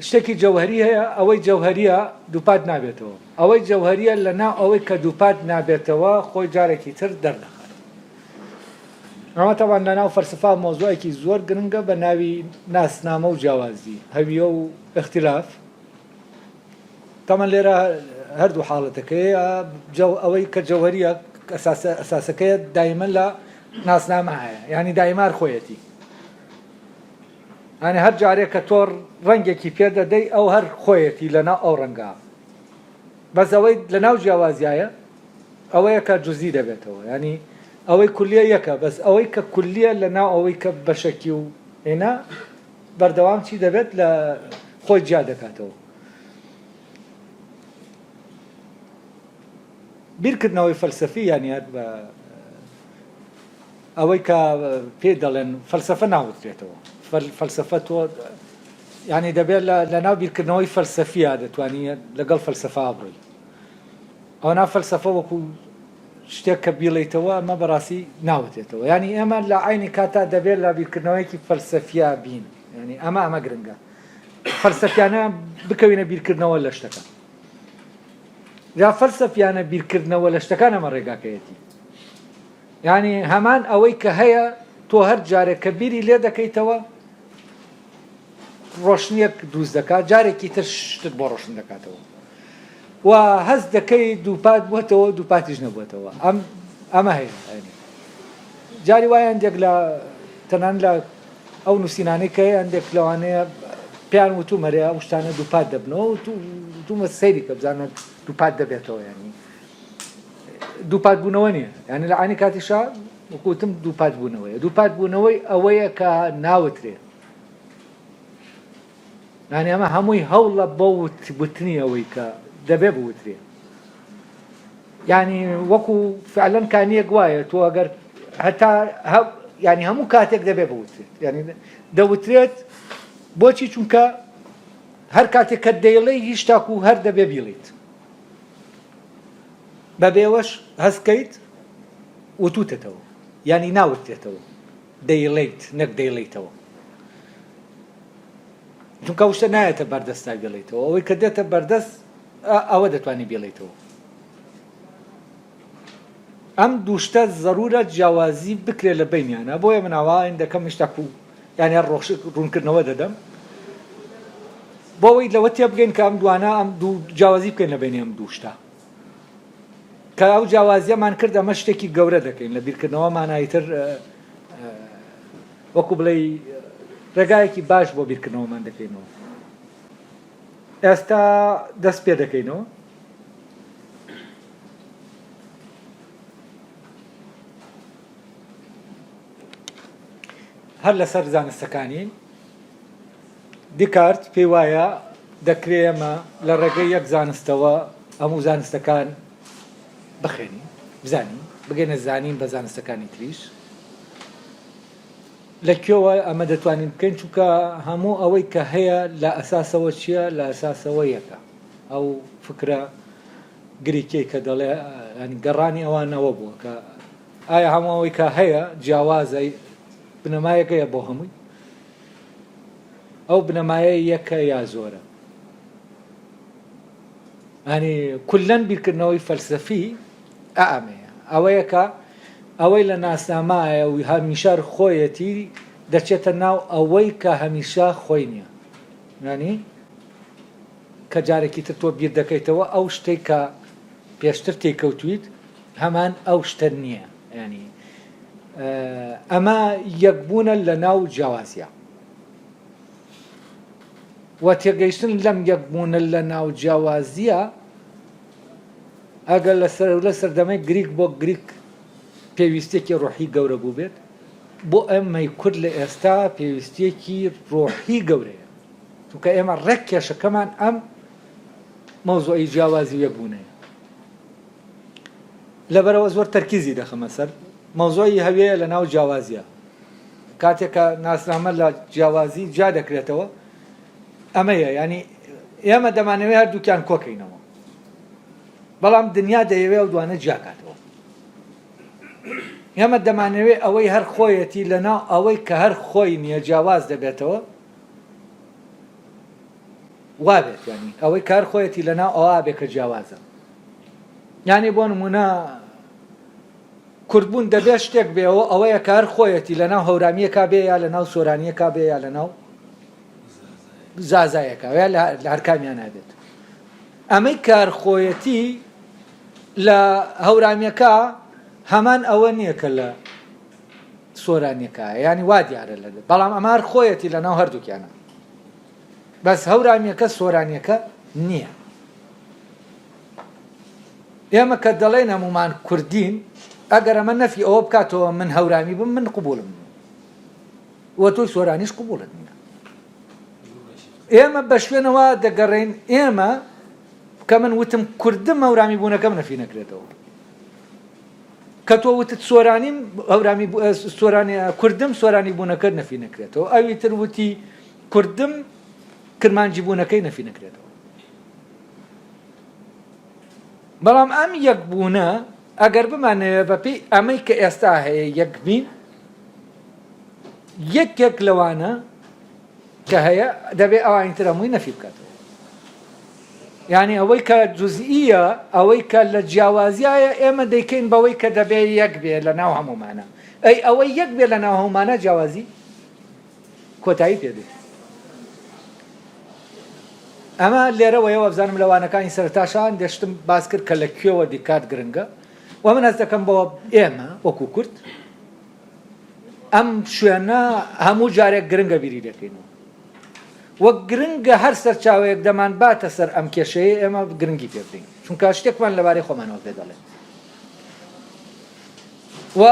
شتێکی جەوهەری هەیە ئەوەی جەوهەریە دووپات نابێتەوە ئەوەی جەوهەریە لەناو ئەوەی کە دووپات نابێتەوە خۆی جارێکی تر دەردەخات ئەمە تەوان لەناو فەلسفا مۆزوعێکی زۆر گرنگە بە ناوی ناسنامە و جیاوازی هەویە و اختلاف تەمەن لێرە هەردوو حاڵەتەکەیە ئەوەی کە جەوهەریە ئەساسەکەیە دایمەن لە ناسنامە هەیە یعنی دایمار خۆیەتی ئەنی هەر جارێک کە تۆ ڕەنگێکی پێ دەدەی ئەو هەر خۆیەتی لەناو ئەو ڕەنگە بەس ئەوەی لەناو جیاوازیایە ئەوەیە کە جوزی دەبێتەوە ینی ئەوەی کولیە یەکە بەس ئەوەی کە کولیە لەناو ئەوەی کە بەشەکی و هێنا بەردەوام چی دەبێت لە خۆی جیا دەکاتەوە بیرکردنەوەی فەلسەفی یانیات بە ئەوەی کە پێ دەڵێن فەلسەفە ناوترێتەوە فەلسەفە تۆ یعنی دەبێت لەناو بیرکردنەوەی فەلسەفیە دەتوانیت لەگەڵ فەلسەفا بڕۆی ئەو نا فەلسەفە وەکو شتێک کە بیڵیتەوە ئەمە بەڕاستی ناوتێتەوە ینی ئێمە لە عینی کاتا دەبێت لە بیرکردنەوەیکی فەلسەفیا بین ینی ئەمە گرنگە فەلسەفیانە بکەوینە بیرکردنەوە لە شتەکە یا فەلسەفیانە بیرکردنەوە لە شتەکان ئەمە ڕێگاکەیەتی یعنی هەمان ئەوەی کە هەیە تۆ هەر جارێک کە بیری لێ دەکەیتەوە ڕۆشنیەک دروست دەکات جارێکی تر شتت بۆ ڕۆشن دەکاتەوە و هەست دەکەی دووپات بووەتەوە دووپاتیش نەبووەتەوە ئەمە هەیە جاری وایە هەندێک لە تەنان لە ئەو نووسینانەی کە هەندێک لەوانەیە پیان وتومەرێ ئەو شتانە دووپات دەبنەوە و تومە سەیری کە بزانە دووپات دەبێتەوە ینی دووپات بوونەوە نییە ینی لە عینی کاتیشا وەکوتم دووپات بوونەوەیە دووپات بوونەوەی ئەوەیە کە ناوترێت ینی ئەمە هەمووی هەوڵە بۆ وتنی ئەوەی کە دەبێ بوترێ ینی وەکو فعلەن کانیەک وایە تۆ ئەگەر هەتا ینی هەموو کاتێک دەبێ بوترێت ینی دەوترێت بۆچی چونکە هەر کاتێک کە دەیڵێ هیچ تاکو هەر دەبێ بیڵیت بەبێوەش هەستکەیت وتوتێتەوە ینی ناوترێتەوە دەیڵیت نەک دەیڵیتەوە چونکە شتە نایەتە بەردەستا بێڵیتەوە ئەوەی کە دێتە بەردەست ئەوە دەتوانانی بێڵیتەوە ئەم دووشتە ضرورە جیاوازی بکرێ لە بینیانە بۆیە من ئاواین دەکەم شتاکو یانی ڕوونکردنەوە دەدەم بۆەوەی لەوە تێبگەین کە ئەم دوانە ئەم دوو جیاوازی بکەین لە بینی ئەم دووشتە کە ئەو جیاوازیەمان کرد ئەمە شتێکی گەورە دەکەین لە بیرکردنەوەمان ئایتر وەکو بڵێ ڕێگایەکی باش بۆ بیرکردنەوەمان دەکەینەوە ئێستا دەست پێ دەکەینەوە هەر لەسەر زانستەکانی دیکارت پێی وایە دەکرێت ئەمە لە ڕێگەی یەک زانستەوە هەموو زانستەکان بخێنی بزانین بگەینە زانین بە زانستەکانی تریش لەکوێوە ئەمە دەتوانین بکەین چونکە هەموو ئەوەی کە هەیە لە ئەساسەوە چییە لە ئەساسەوە یەکە ئەو فکرە گریکەی کە دەڵێ گەڕانی ئەوانەوە بووە کە ئایا هەموو ئەوەی کە هەیە جیاوازە بنەمایەکەیە بۆ هەمووی ئەو بنەمایە یەکە یا زۆرە ینی کولەن بیرکردنەوەی فەلسەفی ئەمەیە ئەوەیە کە ئەوەی لە ناسنامایە و هەمیشە خۆیەتی دەچێتە ناو ئەوەی کە هەمیشە خۆی نییە ینی کە جارێکی تر تۆ بیر دەکەیتەوە ئەو شتێک کە پێشتر تێکەوتویت هەمان ئەو شتە نییە ینی ئەمە یەکبوونە لە ناو جیاوازیە و تێگەیشتن لەم یەکبوونە لە ناو جیاوازیە ئەگەر لە سەردەمەی گریک بۆ گریک پێویستێکی ڕۆحی گەورە بوو بێت بۆ ئەمەی کورد لە ئێستا پێویستێکی ڕۆحی گەورەیە چونکە ئێمە ڕێک کێشەکەمان ئەم مەوزوعی جیاوازی یەکبوونەیە لەبەرەوە زۆر تەرکیزی دەخەمە سەر مەوزوعی هەویەیە لە ناو جیاوازیە کاتێکە ناسنامە لە جیاوازی جا دەکرێتەوە ئەمەیە ینی ئێمە دەمانەوێت هەردووکیان کۆکەینەوە بەڵام دنیا دەیەوێت و دوانە جیاکاتەوە ئێمە دەمانەوێت ئەوەی هەر خۆیەتی لەناو ئەوەی کە هەر خۆی نییە جیاواز دەبێتەوە وابێت ینی ئەوەی کار خۆیەتی لەناو ئەوە بێکە جیاوازە یعنی بۆ نمونە کوردبوون دەبێت شتێک بێەوە ئەوەیە کار خۆیەتی لەناو هەورامیەکە بێ یا لەناو سۆرانیەکە بێ یا لەناو زازایەکە یا لە هەرکامیان نابێت ئەمەی کار خۆیەتی لە هەورامیەکە هەمان ئەوە نییە کە لە سۆرانیەکە ینی وا دیارە لە بەڵام ئەمار خۆیەتی لەناو هەردووکیانە بەس هەورامیەکە سۆرانیەکە نییە ئێمە کە دەڵێن هەمومان کوردین ئەگەر ئەمە نەفی ئەوە بکاتەوە من هەورامی بم من قبولم وە تۆی سۆرانیش قبولت نییە ئێمە بە شوێنەوە دەگەڕێن ئێمە کە من وتم کوردم هەورامی بوونەکەم نەفی نەکرێتەوە کە تۆ وتت سۆرانیم هەورامی سۆرانی کوردم سۆرانی بوونەکە نەفی نەکرێتەوە ئەوی تر وتی کوردم کرمانجی بوونەکەی نەفی نەکرێتەوە بەڵام ئەم یەکبوونە ئەگەر بمانەوێ بەپێی ئەمەی کە ئێستا هەیە یەکبین یەکێک لەوانە کە هەیە دەبێ ئەوانتر هەمووی نەفی بکاتەوە یعنی ئەوەی کە جوزئیە ئەوەی کە لە جیاوازیایە ئێمە دەیکەین بەوەی کە دەبێ یەک بێ لە ناو هەمومانە ئەی ئەوەی یەک بێ لە ناو هەمومانە جیاوازی کۆتایی پێدێت ئەمە لێرەوەیەوە بزانم لەوانەکانی سەرتاشان دەشتم باس کرد کە لە کوێوە دیکات گرنگە و من ئەس دەکەم بەوە ئێمە وەکو کورد ئەم شوێنە هەموو جارێک گرنگە بیری دەکەینەوە وەک گرنگە هەر سەرچاوەیەک دەمان باتە سەر ئەم کێشەیە ئێمە گرنگی پێ بدەین چونکە شتێکمان لەبارەی خۆمانەوە پێ دەڵێن و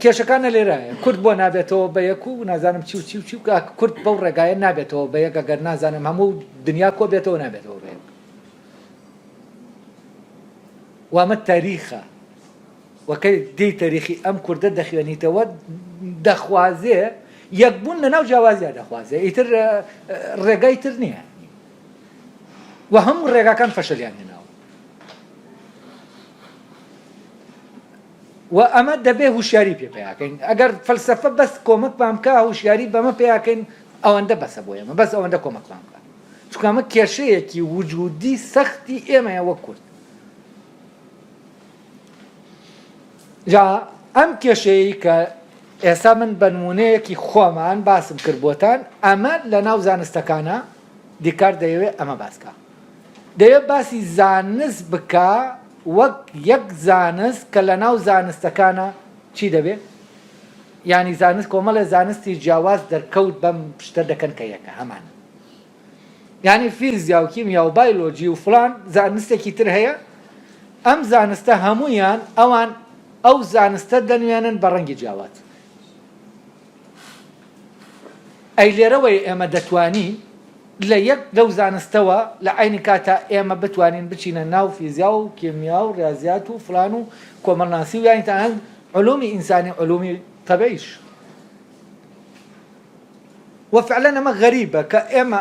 کێشەکانە لێرایە کورد بۆ نابێتەوە بە یەک و نازانم چی و چی و چی کورد بەو ڕێگایە نابێتەوە بە یەک ئەگەر نازانم هەموو دنیا کۆ بێتەوە نابێتەوە بە یەک وامە تاریخە وەکەی دەی تاریخی ئەم کوردە دەخوێنیتەوە دەخوازێ یەکبوون لەناو جیاوازیە دەخوازێ ئیتر ڕێگای تر نییە و هەموو ڕێگاکان فەشەلیان هێناوە و ئەمە دەبێ هوشیاری پێ پێیاکەین ئەگەر فەلسەفە بەس کۆمەکمان بکە هوشیاری بەمە پێیاکەین ئەوەندە بەسە بۆ ئێمە بەس ئەوەندە کۆمەکمان بکە چونکە ئەمە کێشەیەکی وجودی سەختی ئێمەیە وەک کورد جا ئەم کێشەیە کە ئێستا من بە نمونەیەکی خۆمان باسم کرد بۆتان ئەمە لە ناو زانستەکانە دیکار دەیەوێت ئەمە باسکە دەیەوێت باسی زانست بکە وەک یەک زانست کە لە ناو زانستەکانە چی دەبێت ینی زانست کۆمەڵە زانستی جیاواز دەرکەوت بەم شتە دەکەن کە یەکە هەمان ینی فیزیا و کیمیا و بایۆلۆجی و فڵان زانستێکی تر هەیە ئەم زانستە هەموویان ئەوان ئەو زانستە دەنوێنن بە ڕەنگی جیاواز ئەی لێرەوەی ئێمە دەتوانین لە یەک لەو زانستەوە لە عینی کاتە ئێمە بتوانین بچینە ناو فیزیا و کیمیا و ریاضیات و فڵان و کۆمەڵناسی و یانیتان علومی ئینسانی علومی تەبیعیش وفعلا ئەمە غەریبە کە ئێمە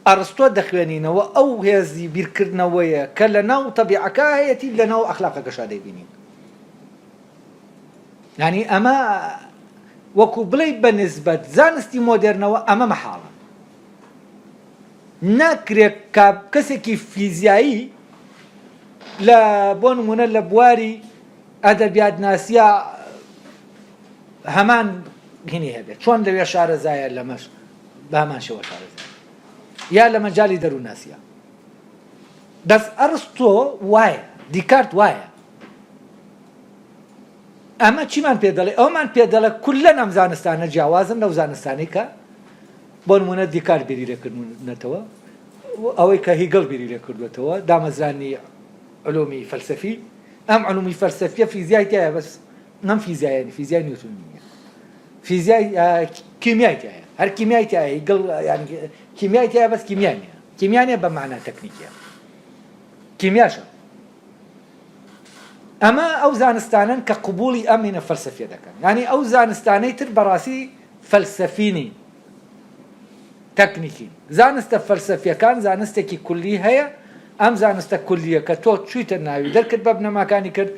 ئەرستۆ دەخوێنینەوە ئەو هێزی بیرکردنەوەیە کە لە ناو تەبیعەکە هەیەتی لە ناو ئەخلاقەکەشا دەیبینین یعنی ئەمە وەکو بڵێ بەنسبەت زانستی مۆدێرنەوە ئەمە مەحاڵە ناکرێت کەسێکی فیزیایی لە بۆ نمونە لە بواری ئەدەبیات ناسیە هەمان هینی هەبێت چۆن لەوێ شارەزایە لەمەش بە هەمان شێوە شارەزایە یا لە مەجای دەرووناسیە دەس ئەرستۆ وایە دیکارت وایە ئەمە چیمان پێ دەڵێ ئەومان پێ دەڵێ کولەن ئەم زانستانە جیاوازن لەو زانستانەی کە بۆ نمونە دیکار بیری لێکردنەوە ئەوەی کە هیگڵ بیری لێکردوێتەوە دامەزرانی علومی فەلسەفی ئەم علومی فەلسەفیە فیزیای تایە بەس نەم فیزیایە فیزیای نیوتن نییە فیزیای کیمیای تایە هەر کیمیای تایە هیگڵ یعنی کیمیای تایە بەس کیمیا نییە کیمیا نییە بە معنە تەکنیکیە کیمیاشە ئەمە ئەو زانستانن کە قبولی ئەمینە فەلسەفیە دەکەن ینی ئەو زانستانەی تر بەڕاستی فەلسەفینی تەکنیکی زانستە فەلسەفیەکان زانستێکی کولی هەیە ئەم زانستە کولیە کە تۆ چوویتە ناوی دەرکرد بە بنەماکانی کرد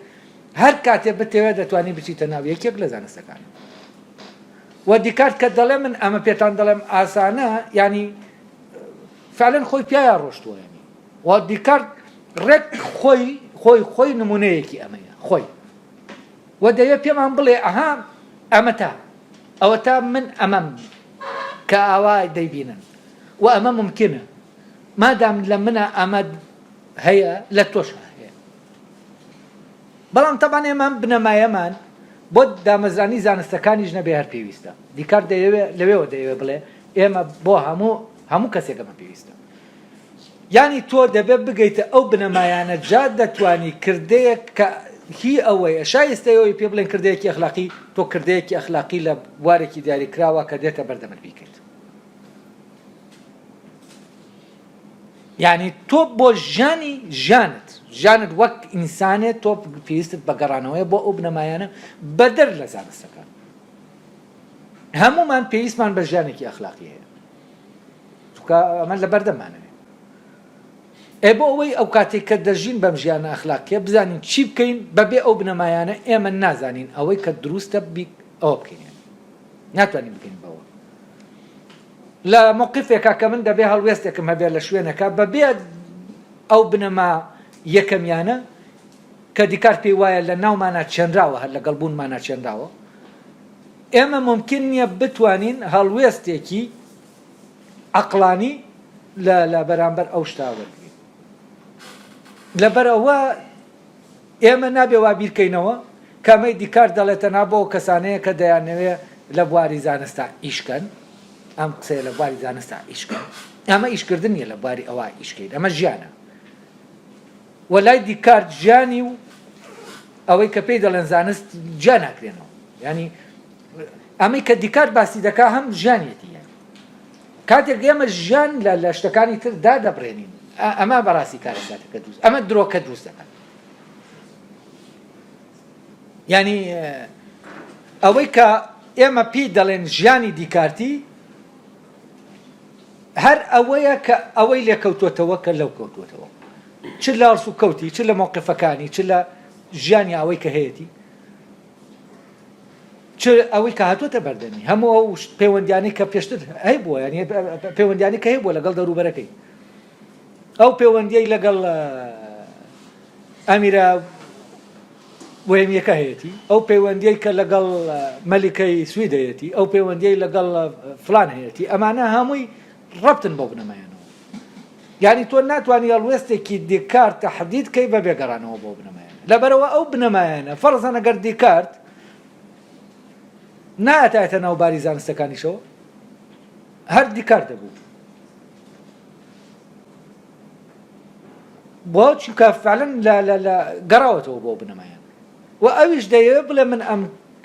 هەر کاتێ بتەوێت دەتوانانی بچیتە ناوی یەکێک لە زانستەکان و دیکارت کە دەڵێ من ئەمە پێتان دەڵێم ئاسانە ینی فعلا خۆی پیایە ڕۆشتووەنی و دیکارت ڕێک خۆی نمونەیەکی ئەمەیە خۆی و دەیە پێمان بڵێ ئەها ئەمە ئەوە تا من ئەمەم کە ئاوا دەیبینن و ئەمە ممکنە مادام لە منە ئەمە هەیە لە تۆش هەیە بەڵام تەبان ئێمان بنەمایەمان بۆ دامەزرانی زانستەکانیش نەبێ هەر پێویستە دیکار لەوێەوە دەیەوێ بڵێ ئێمە بۆ هەموو کەسێکەمە پێویستە یعنی تۆ دەبێت بگەیتە ئەو بنەمایانە جا دەتوانی کردەیەک کە هی ئەوەیە شایستەیەوەی پێ بڵێن کردەیەکی ئەخلاقی تۆ کردەیەکی ئەخلاقی لە بوارێکی دیاریکراوە کە دێتە بەردەمت بیکەیت یعنی تۆ بۆ ژیانت وەک ئینسانێت تۆ پێویستت بە گەڕانەوەی بۆ ئەو بنەمایانە بەدەر لە زانستەکان هەمومان پێویستمان بە ژیانێکی ئەخلاقی هەیە چونکە ئەمە لە بەردەمانەوێت بۆ ئەوەی ئەو کاتێک کە دەژین بەم ژیانە ئەخلاقیە بزانین چی بکەین بەبێ ئەو بنەمایانە ئێمە نازانین ئەوەی کە دروستە ئەوە بکەین ناتوانین بکەین بەوە لە موقفێکا کە من دەبێ هەڵوێستێکم هەبێ لە شوێنەکە بەبێ ئەو بنەما یەکەمیانە کە دیکار پێی وایە لە ناومانە چێنراوە هەر لەگەڵ بوونمانە چێنراوە ئێمە ممکن نییە بتوانین هەڵوێستێکی عەقڵانی لە بەرامبەر ئەو شتاوەرگین لەبەرەوە ئێمە نابێ وا بیرکەینەوە کەمەی دیکار دەڵێتە نابەوە کەسانەیە کە دەیانەوێ لە بواری زانستا ئیشکەن ئەم قسەیە لە بواری زانستا ئیشکەن ئەمە ئیشکردن نیە لە بواری ئەوە ئیشکەین ئەمە ژیانە وەلای دیکار ژیانی و ئەوەی کە پێی دەڵێن زانست جا ناکرێنەوە ینی ئەمەی کە دیکار باسی دەکا هەم ژیانیەتی کاتێک ئێمە ژیان لە شتەکانی تر دادەبڕێنین ئەمە بەڕاستی کارەساتەکە دروست ئەمە درۆکە دروست دەکات ینی ئەوەی کە ئێمە پێی دەڵێن ژیانی دیکارتی هەر ئەوەیە کە ئەوەی لێکەوتوتەوە کە لەو کەوتوتەوە چ لە ئەرس و کەوتی چ لە موقفەکانی چ لە ژیانی ئەوەی کە هەیەی چ ئەوەی کە هاتوۆتە بەردەمی هەموو ئەو پەیوەندیانەی کە پێشتر هەی بووە ینی پەیوەندیانی کە هەیە بووە لەگەڵ دەوروبەرەکەی ئەو پەیوەندیەی لەگەڵ ئەمیرە وێمیەکە هەیەی ئەو پەیوەندیەی کە لەگەڵ مەلیکەی سویدەیەتی ئەو پەیوەندیەی لەگەڵ فلان هەیەی ئەمانە هەمووی ڕەبتن بۆ بنەمایانەوە یعنی تۆ ناتوانانی هەڵوێستێکی دیکارت تەحدید کەی بە بێگەڕانەوە بۆ بنەمایانە لەبەرەوە ئەو بنەمایانە فەرزەن ئەگەر دیکارت ناتایەتە ناوباری زانستەکانیشەوە هەر دیکار دەبوو بۆ چونکە فعلەن لە گەڕاوەتەوە بۆ بنەمایان و ئەویش دەیەوێت بڵێ من ئەم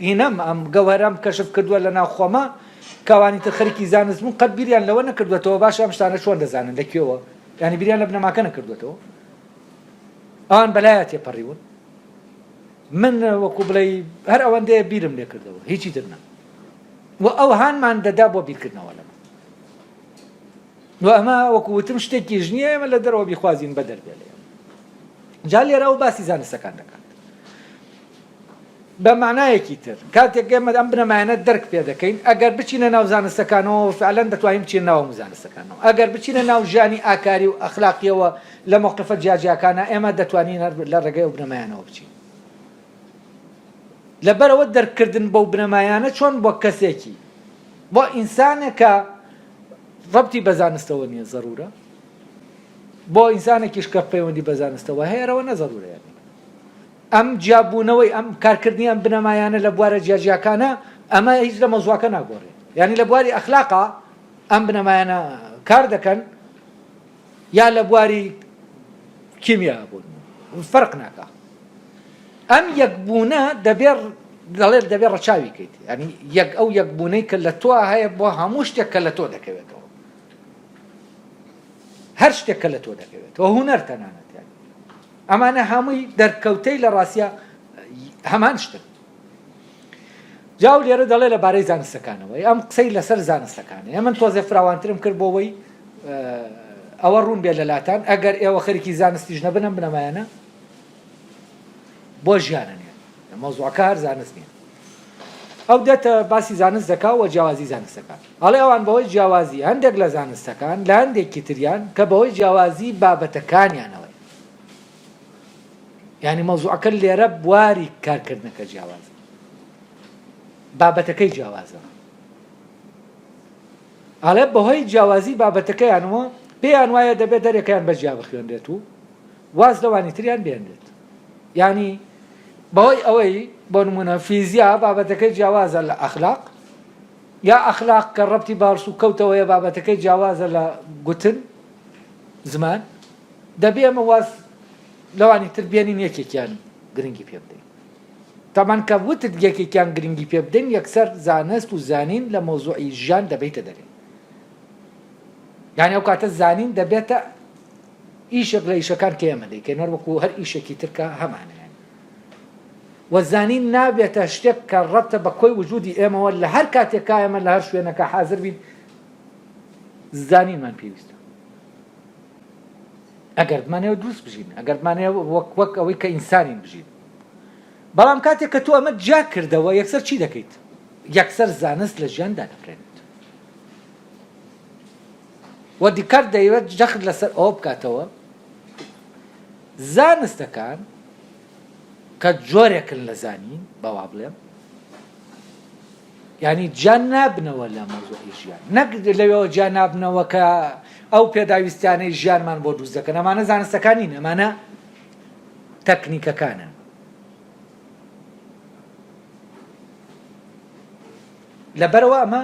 هینەم ئەم گەوهرەم کەشف کردووە لە ناو خۆمە کەوانی تر خەریکی زانست بوون قەت بیریان لەوە نەکردوێتەوە باشە ئەم شتانە چۆن دەزانن لەکوێوە ینی بیریان لە بنەماکە نەکردوێتەوە ئەوان بەلایە تێپەڕیون من وەکو بڵێ هەر ئەوەندەیە بیرم لێ کردەوە هیچی تر نە و ئەو هانمان دەدا بۆ بیرکردنەوە لەمە و ئەمە وەکو وتم شتێکی ژنیە ئێمە لە دەرەوە بیخوازین بە دەربێ لێ جا لێرە ئەو باسی زانستەکان دەکات بە معنایەکی تر کاتێک ئێمە ئەم بنەمایانە دەرک پێ دەکەین ئەگەر بچینە ناو زانستەکانەوە فعلەن دەتوانین بچین ناو زانستەکانەوە ئەگەر بچینە ناو ژیانی ئاکاری و ئەخلاقیەوە لە موقفە جیاجیاکانە ئێمە دەتوانین لە ڕێگەی ئەو بنەمایانەوە بچین لەبەرەوە دەرکردن بەو بنەمایانە چۆن بۆ کەسێکی بۆ ئینسانێکە ڕەبتی بە زانستەوە نییە زەرورە بۆ ئینسانێکیش کە پەیوەندی بە زانستەوە هەیەرەوە نەزەرورەیە ئەم جیابوونەوەی ئەم کارکردنی ئەم بنەمایانە لە بوارە جیاجیاکانە ئەمە هیچ لە مەوزوعەکە ناگۆڕێت یعنی لە بواری ئەخلاقا ئەم بنەمایانە کار دەکەن یا لە بواری کیمیا بوون فەرق ناکات ئەم یەکبوونە دەڵێت دەبێت ڕەچاوی کەیت ینی ئەو یەکبوونەی کە لە تۆ هەیە بۆ هەموو شتێک کە لە تۆ دەکەوێتەوە هەر شتێک کە لە تۆ دەکەوێتەوە هونەر تەنانەت ئەمانە هەمووی دەرکەوتەی لە ڕاستیە هەمان شتن جاو لێرە دەڵێ لەبارەی زانستەکانەوەی ئەم قسەی لەسەر زانستەکانە من تۆزێ فراوانترم کرد بۆەوەی ئەوە ڕوون بێ لەلاتان ئەگەر ئێوە خەریکی زانستیش نەبنم بنەمایانە بۆ ژیانە نیە لە مەوزوعەکە هەر زانست نییە ئەو دێتە باسی زانست دەکا و جیاوازی زانستەکان ئەڵێ ئەوان بەهۆی جیاوازی هەندێک لە زانستەکان لە هەندێکی تریان کە بەهۆی جیاوازی بابەتەکانیانەوەی یعنی مەوزوعەکە لێرە بواری کارکردنەکە جیاوازە بابەتەکەی جیاوازە ئەڵێ بەهۆی جیاوازی بابەتەکەیانەوە پێیان وایە دەبێت دەرێکیان بەجیا بخوێندرێت و واز لەوانی تریان بێنرێت یعنی بەهۆی ئەوەی بۆ نمونە فیزیا بابەتەکەی جیاوازە لە ئەخلاق یا ئەخلاق کە ڕەبتی بارس و کەوتەوەیە بابەتەکەی جیاوازە لە گوتن زمان دەبێ ئەمە واز لەوانی تر بێنین یەکێکیان گرنگی پێ بدەین تامان کە وتت یەکێکیان گرنگی پێ بدەین یەکسەر زانست و زانین لە مەوزوعی ژیان دەبێتە دەرێ یعنی ئەو کاتە زانین دەبێتە ئیشێک لە ئیشەکان کە ئێمە دەیکەین وەکو هەر ئیشێکی ترکە هەمانە وەزانین نابێتە شتێک کە ڕەبتە بە کۆی وجودی ئێمەوە لە هەر کاتێکا ئێمە لە هەر شوێنەکە حازر بین زانینمان پێویستە ئەگەر بمانەوە دروست بژین ئەگەر بمانەوە وەک ئەوەی کە ئینسانین بژین بەڵام کاتێک کە تۆ ئەمە جا کردەوە یەکسەر چی دەکەیت یەکسەر زانست لە ژیاندا دەفرێنێت وە دیکار دەیەوێت جەخت لەسەر ئەوە بکاتەوە زانستەکان کە جۆرێکن لە زانین بەوا بڵێم ینی جان نابنەوە لە مەوزوعی ژیان نەک لەوێەوە جان نابنەوە کە ئەو پێداویستیانەی ژیانمان بۆ دروست دەکەن ئەمانە زانستەکانی نین ئەمانە تەکنیکەکانن لەبەرەوە ئەمە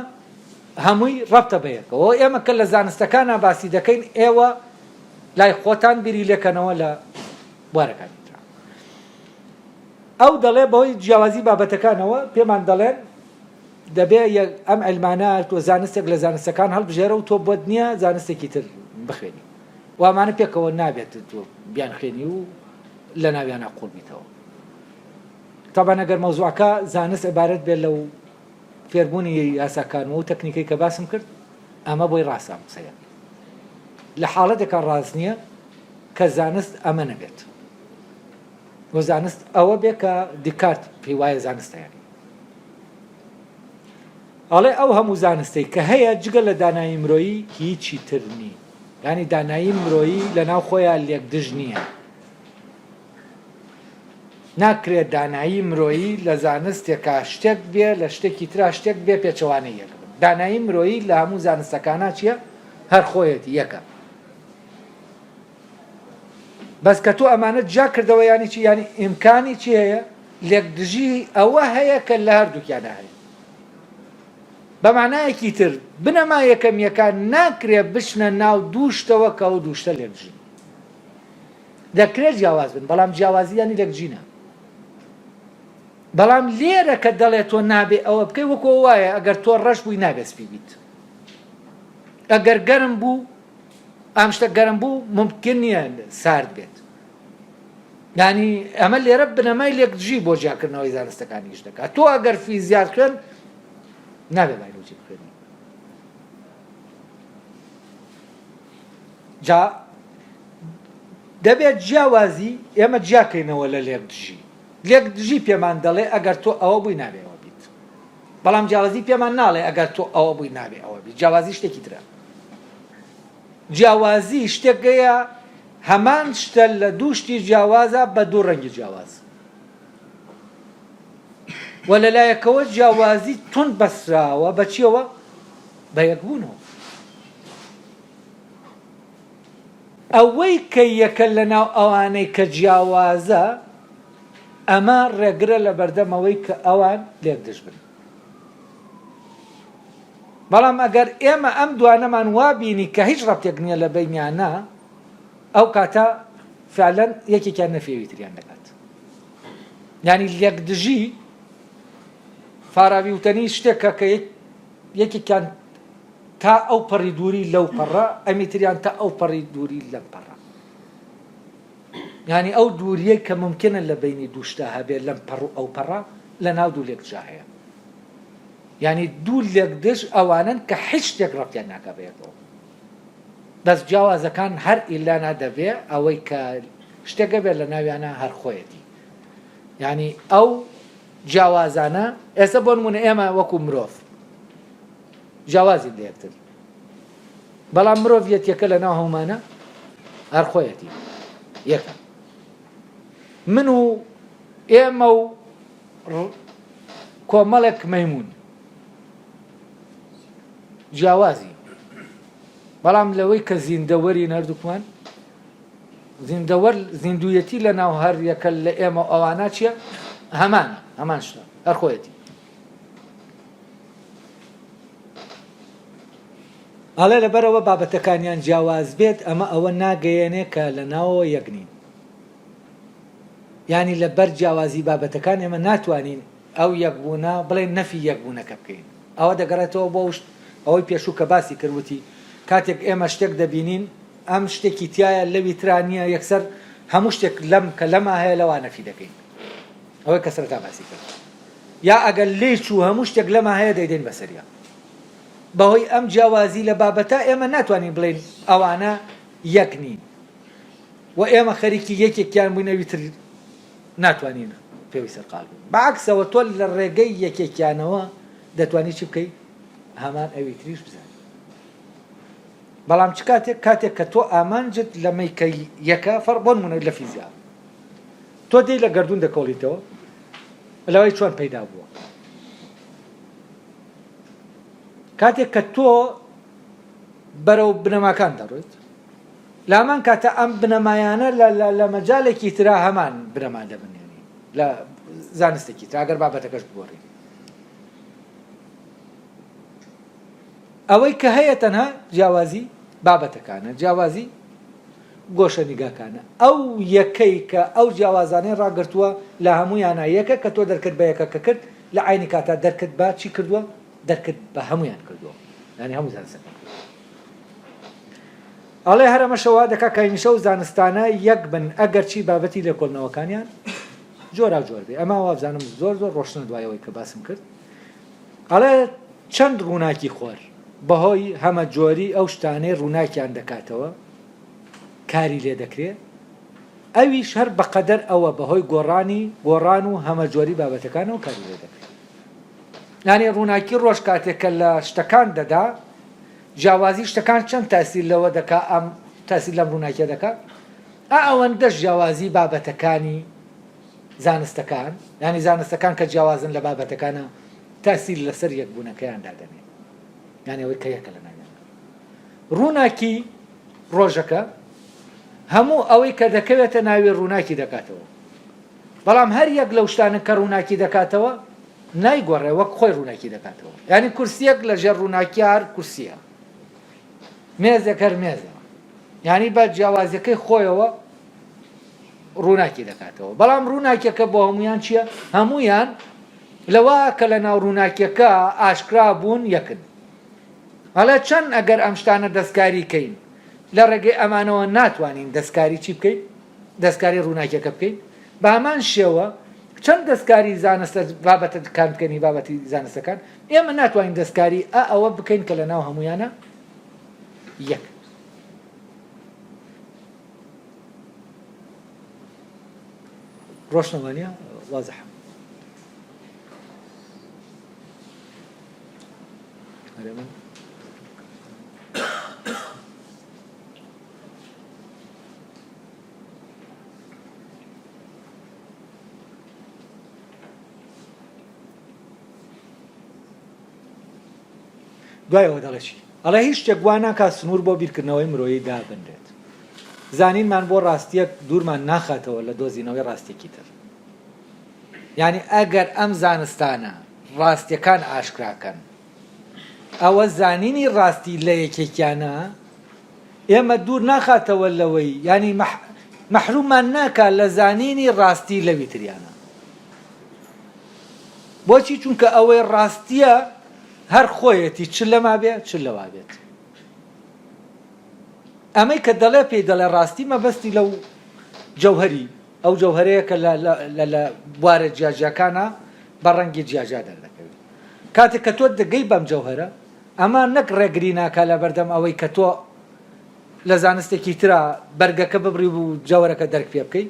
هەمووی ڕەبتە بەیەکەوە ئێمە کە لە زانستەکانە باسی دەکەین ئێوە لای خۆتان بیری لێکەنەوە لە بوارەکانی ئەو دەڵێ بەهۆی جیاوازی بابەتەکانەوە پێمان دەڵێن دەبێ ئەم ئەلمانە تۆ زانستێک لە زانستەکان هەڵبژێرە و تۆ بۆت نییە زانستێکی تر بخوێنی وامانە پێکەوە نابێت تۆ بیان خوێنی و لە ناویانە قوڵ بیتەوە تەبەن ئەگەر مەوزوعەکە زانست عیبارەت بێت لەو فێربوونی یاساکانەوە و تەکنیکەی کە باسم کرد ئەمە بۆی ڕاستە قسەیە لە حاڵەتێکە ڕاست نییە کە زانست ئەمە نەبێت و زانست ئەوە بێ کە دیکارت پێی وایە زانستەیانی ئەڵێ ئەو هەموو زانستەی کە هەیە جگە لە دانایی مرۆیی هیچی تر نی ینی دانایی مرۆیی لە ناو خۆیان لێکدژ نییە ناکرێت دانایی مرۆیی لە زانستێکە شتێک بێ لە شتێکی ترا شتێک بێ پێچەوانەی یەک بن دانایی مرۆیی لە هەموو زانستەکانە چییە هەر خۆیەتی یەکە بەس کە تۆ ئەمانە جا کردەوە ینی چی ینی ئیمکانی چی هەیە لێکدژی ئەوە هەیە کە لە هەردووکیانە هەیە بەمانایەکی تر بنەما یەکەمیەکان ناکرێت بچنە ناو دووشتەوە کە ئەو دووشتە لێکدژین دەکرێت جیاواز بن بەڵام جیاوازی ینی لێکدژینە بەڵام لێرە کە دەڵێت تۆ نابێ ئەوە بکەی وەکو وایە ئەگەر تۆ ڕەش بووی نابێت سپی بیت ئەگەر گەرم بوو ئەم شتە گەرم بوو ممکن نییە سارد بێت ینی ئەمە لێرە بنەمای لێکدژی بۆ جیاکردنەوەی زانستەکانیش دەکات تۆ ئەگەر فیزیات خوێن نابێ بایۆلۆجی بخوێنی جا دەبێت جیاوازی ئێمە جیاکەینەوە لە لێکدژی پێمان دەڵێ ئەگەر تۆ ئەوە بووی نابێ ئەوە بیت بەڵام جیاوازی پێمان ناڵێ ئەگەر تۆ ئەوە بووی نابێ ئەوە بیت جیاوازی شتێکی ترە جیاوازی شتێکەیە هەمان شتە لە دووشتی جیاوازە بە دوو ڕەنگی جیاواز و لەلایەکەوە جیاوازی تون بەسراوە بە چیەوە بە یەکبوونەوە ئەوەی کە یەکە لەناو ئەوانەی کە جیاوازە ئەمە ڕێگرە لە بەردەمەوەی کە ئەوان لێکدژ بن بەڵام ئەگەر ئێمە ئەم دوانەمان وابینی کە هیچ ڕەبتێک نییە لە بەینیانە ئەو کاتە فعلەن یەکێکیان نەفێوی تریان دەکات یعنی لێکدژی فاراوی وتەنی شتێکە کە یەکێکیان تا ئەو پەڕی دووری لەو پەڕە ئەمی تریان تا ئەو پەڕی دووری لەم پەڕە یعنی ئەو دووریەی کە ممکنە لە بینی دووشتە هەبێت لەم پەڕ و ئەو پەڕە لە ناو دوو لێکدژا هەیە یعنی دوو لێکدژ ئەوانن کە هیچ شتێک ڕەبتیان ناکە بەیەکەوە بەس جیاوازەکان هەر ئیلانا دەبێ ئەوەی کە شتێکە بێت لە ناویانە هەر خۆیەتی یعنی ئەو جیاوازانە ئێستا بۆ نمونە ئێمە وەکو مرۆڤ جیاوازی لە یەکتر بەڵام مرۆڤ یەکێکە لە ناو هەمومانە هەر خۆیەتی یەکە من و ئێمە و کۆمەڵێک مەیمون جیاوازی بەڵام لەوەی کە زیندەوەری نەردووکمان زیندەوەر زیندویەتی لە ناو هەر یەکە لە ئێمە ئەوانە چییە؟ هەمان شتە هەر خۆیەتی ئەڵێ لەبەرەوە بابەتەکانیان جیاواز بێت ئەمە ئەوە ناگەیەنێ کە لە ناوەوە یەکنین ینی لەبەر جیاوازی بابەتەکان ئێمە ناتوانین ئەو یەکبوونە بڵێن نەفی یەکبوونەکە بکەین ئەوە دەگەڕێتەوە بۆ ئەوەی پێشوو کە باسی کردوتی کاتێک ئێمە شتێک دەبینین ئەم شتێکی تایە لەوی ترانیە یەکسەر هەموو شتێک لەم کە لەما هەیە لەوە نەفی دەکەین ئەوەی کە سەرەتا باسی کرد یا ئەگەر لێ چوو هەموو شتێک لەما هەیە دەیدەین بەسەریە بەهۆی ئەم جیاوازی لە بابەتە ئێمە ناتوانین بڵێن ئەوانە یەک نین و ئێمە خەریکی یەکێکیان بووینەوی تر ناتوانین پێوی سەرقال بوون بەعکسەوە تۆ لە ڕێگەی یەکێکیانەوە دەتوانی چی بکەیت هەمان ئەوی تریش بزانیت بەڵام چ کاتێک کە تۆ ئامانجت لە مەیکە یەکە فەرق بۆ نمونە لە فیزیا تۆ دێی لە گەردوون دەکەڵیتەوە لەوەی چۆن پەیدا بووە کاتێک کە تۆ بەرەو بنەماکان دەڕۆیت لە هەمان کاتە ئەم بنەمایانە لە مەجالێکی ترا هەمان بنەمان دەبنێنی لە زانستێکی تر ئەگەر بابەتەکەش بگۆڕی ئەوەی کە هەیە تەنها جیاوازی بابەتەکانە جیاوازی گۆشە نیگاکانە ئەو یەکەی کە ئەو جیاوازانەی ڕاگرتووە لە هەمویانە یەکە کە تۆ دەرکرد بە یەکە کە کرد لە عینی کاتا دەرکرد بە چی کردووە دەرکرد بە هەمویان کردووە یعنی هەموو زانستەکان ئەڵێ هەرەمەشەوە دەکا کاینیشە و زانستانە یەک بن ئەگەر چی بابەتی لە کۆڵنەوەکانیان جۆرا جۆر بێ ئەمە وابزانم زۆر ڕۆشنە دوایەوەی کە باسم کرد ئەڵێ چەند ڕووناکی خۆر بەهۆی هەمە جۆری ئەو شتانەی ڕووناکیان دەکاتەوە کاری لێ دەکرێت ئەویش هەر بەقەدەر ئەوە بەهۆی گۆڕان و هەمە جۆری بابەتەکانەوە کاری لێ دەکرێت یعنی ڕووناکی ڕۆژ کاتێک کە لە شتەکان دەدا جیاوازی شتەکان چەند تاسیر لەوە دەکا ئەم تاسیر لەم ڕووناکیە دەکات ئەوەندەش جیاوازی بابەتەکانی زانستەکان ینی زانستەکان کە جیاوازن لە بابەتەکانە تاسیر لەسەر یەکبوونەکەیان دادەنێت یعنی ئەوەی کە یەکە لە ناویان ڕووناکی ڕۆژەکە هەموو ئەوەی کە دەکەوێتە ناوی ڕووناکی دەکاتەوە بەڵام هەر یەک لەو شتانە کە ڕووناکی دەکاتەوە نایگۆڕێ وەک خۆی ڕووناکی دەکاتەوە ینی کورسیەک لە ژێر ڕووناکی هەر کورسیە مێزێک هەر مێزە ینی بە جیاوازیەکەی خۆیەوە ڕووناکی دەکاتەوە بەڵام ڕووناکیەکە بۆ هەمویان چییە هەمویان لەوە کە لە ناو ڕووناکیەکە ئاشکرا بوون یەکن هەڵە چەند ئەگەر ئەم شتانە دەستکاری کەین لە ڕێگەی ئەمانەوە ناتوانین دەستکاری چی بکەین دەستکاری ڕووناکیەکە بکەین بە هەمان شێوە چەند دەستکاری زانستە بابەتەکان بکەنی بابەتی زانستەکان ئێمە ناتوانین دەستکاری ئەوە بکەین کە لە ناو هەمویانە یەک ڕۆشنەوانیە وازح دوایەوە دەڵێکی ئەڵێ هیچ شتێک وان ناکات سنوور بۆ بیرکردنەوەی مرۆیی دابنرێت زانینمان بۆ ڕاستیەک دوورمان ناخاتەوە لە دۆزینەوەی ڕاستێکی تر یعنی ئەگەر ئەم زانستانە ڕاستیەکان ئاشکراکەن ئەوە زانینی ڕاستی لە یەکێکیانە ئێمە دوور ناخاتەوە لەوەی ینی مەحروممان ناکات لە زانینی ڕاستی لەوی تریانە بۆچی چونکە ئەوەی ڕاستیە هەر خۆیەتی چ لەما بێت چ لەوا بێت ئەمەی کە دەڵێ پێی دەڵێ ڕاستی مەبەستی لەو جەوهەری ئەو جەوهەرەیە کە لە بوارە جیاجیەکانە بە ڕەنگی جیاجا دەردەکەوێت کاتێک کە تۆ دەگەی بەم جەوهەرە ئەمە نەک ڕێگری ناکە لە بەردەم ئەوەی کە تۆ لە زانستێکی ترا بەرگەکە ببڕی و جەوهەرەکە دەرک پێ بکەیت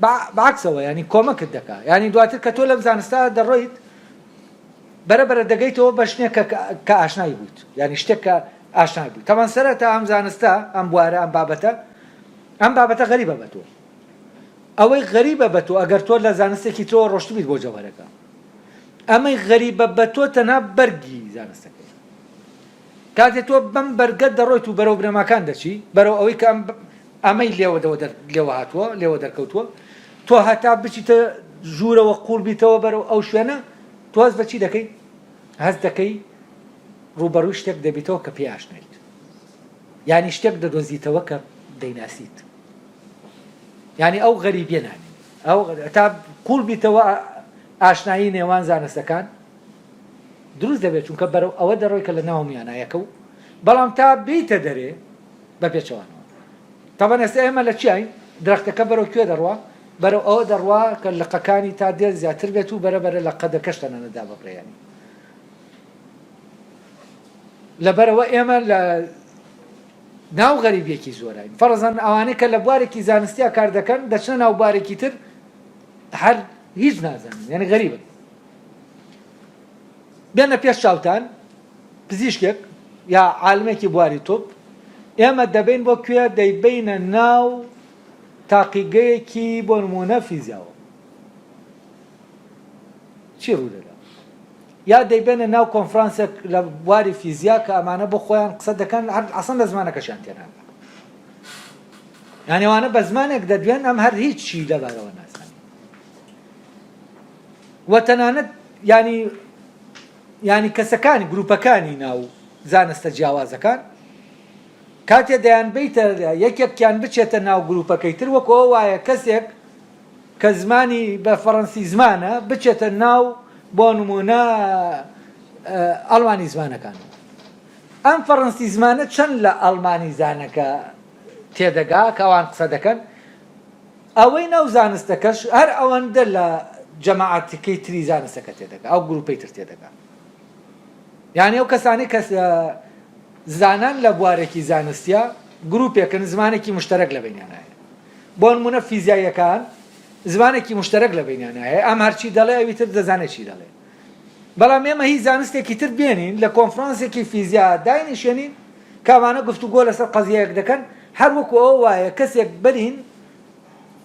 بعکسەوە ینی کۆمەکت دەکات ینی دواتر کە تۆ لەم زانستا دەڕۆیت بەرەبەرە دەگەیتەوە بە شتێک کە ئاشنایی بوویت ینی شتێک کە ئاشنای بوویت تەمان سەرەتا ئەم زانستە ئەم بوارە ئەم بابەتە غەریبە بە تۆ ئەوەی غەریبە بە تۆ ئەگەر تۆ لە زانستێکی تۆ ڕۆشتبیت بۆ جەوهەرەکە ئەمەی غەریبە بە تۆ تەنها بەرگی زانستەکەی کاتێک تۆ بەم بەرگەت دەڕۆیت و بەرەو بنەماکان دەچی بەرەو ئەوەی کە ئەمەی لێوە هاتووە لێوە دەرکەوتووە تۆ هەتا بچیتە ژوورەوە قوڵ بیتەوە بەرەو ئەو شوێنە تۆ هەست بەچی دەکەی هەست دەکەی ڕوبەڕووی شتێک دەبیتەوە کە پێی ئاشنایت ینی شتێک دەدۆزیتەوە کە دەیناسیت ینی ئەو غەریبیە نانی ئەو تا قوڵ بیتەوە ئاشنایی نێوان زانستەکان دروست دەبێت چونکە بەرەو ئەوە دەڕۆی کە لە ناو میانایەکە و بەڵام تا بیتە دەرێ بە پێچەوانەوە تەبەن ئێستا ئێمە لە چین درەختەکە بەرەو کوێ دەڕوا بەرەو ئەوە دەڕوا کە لقەکانی تا دێر زیاتر بێت و بەرەبەرە لە قەدەکەش تەنانەدا بەڕێیانی لەبەرەوە ئێمە لە ناو غەریبیەکی زۆرین فەرزەن ئەوانەی کە لە بوارێکی زانستیا کار دەکەن دەچنە ناو بارێکی تر هەر هیچ نازانن یعنی غەریبن بێنە پێش چاوتان پزیشکێک یا عالمێکی بواری تۆپ ئێمە دەبین بۆ کوێ دەیبینە ناو تاقیگەیەکی بۆ نمونە فیزیاوە چی ڕوو دەدا یا دەیبێنە ناو کۆنفرانسێک لە بواری فیزیا کە ئەمانە بۆ خۆیان قسە دەکەن ئەسڵ لە زمانەکەشیان تێناگات یعنی ئەوانە بە زمانێک دەدوێن ئەم هەر هیچی لەبارەوە نازانێت وە تەنانەت ینی کەسەکانی گروپەکانی ناو زانستە جیاوازەکان کاتێ دەیان بیتە یەکێکیان بچێتە ناو گروپەکەی تر وەکو ئەو وایە کەسێک کە زمانی بە فەڕەنسی زمانە بچێتە ناو بۆ نمونە ئەڵمانی زمانەکان ئەم فەڕەنسی زمانە چەند لە ئەڵمانی زانەکە تێدەگا کە ئەوان قسە دەکەن ئەوەی ناو زانستەکەش هەر ئەوەندە لە جەماعەتەکەی تری زانستەکە تێدەگا ئەو گروپەی تر تێدەگا یعنی ئەو کەسانی کە زانان لە بوارێکی زانستیا گروپێکن زمانێکی مشتەرەک لە بینیانایە بۆ نمونە فیزیاییەکان زمانێکی مشتەرەک لە بینیانایە ئەم هەرچی دەڵێ ئەوی تر دەزانێت چی دەڵێ بەڵام ئێمە هیچ زانستێکی تر بێنین لە کۆنفرانسێکی فیزیا داینیشێنین کامانە گفتوگۆ لەسەر قەزیەیەک دەکەن هەر وەکو ئەو وایە کەسێک بەرین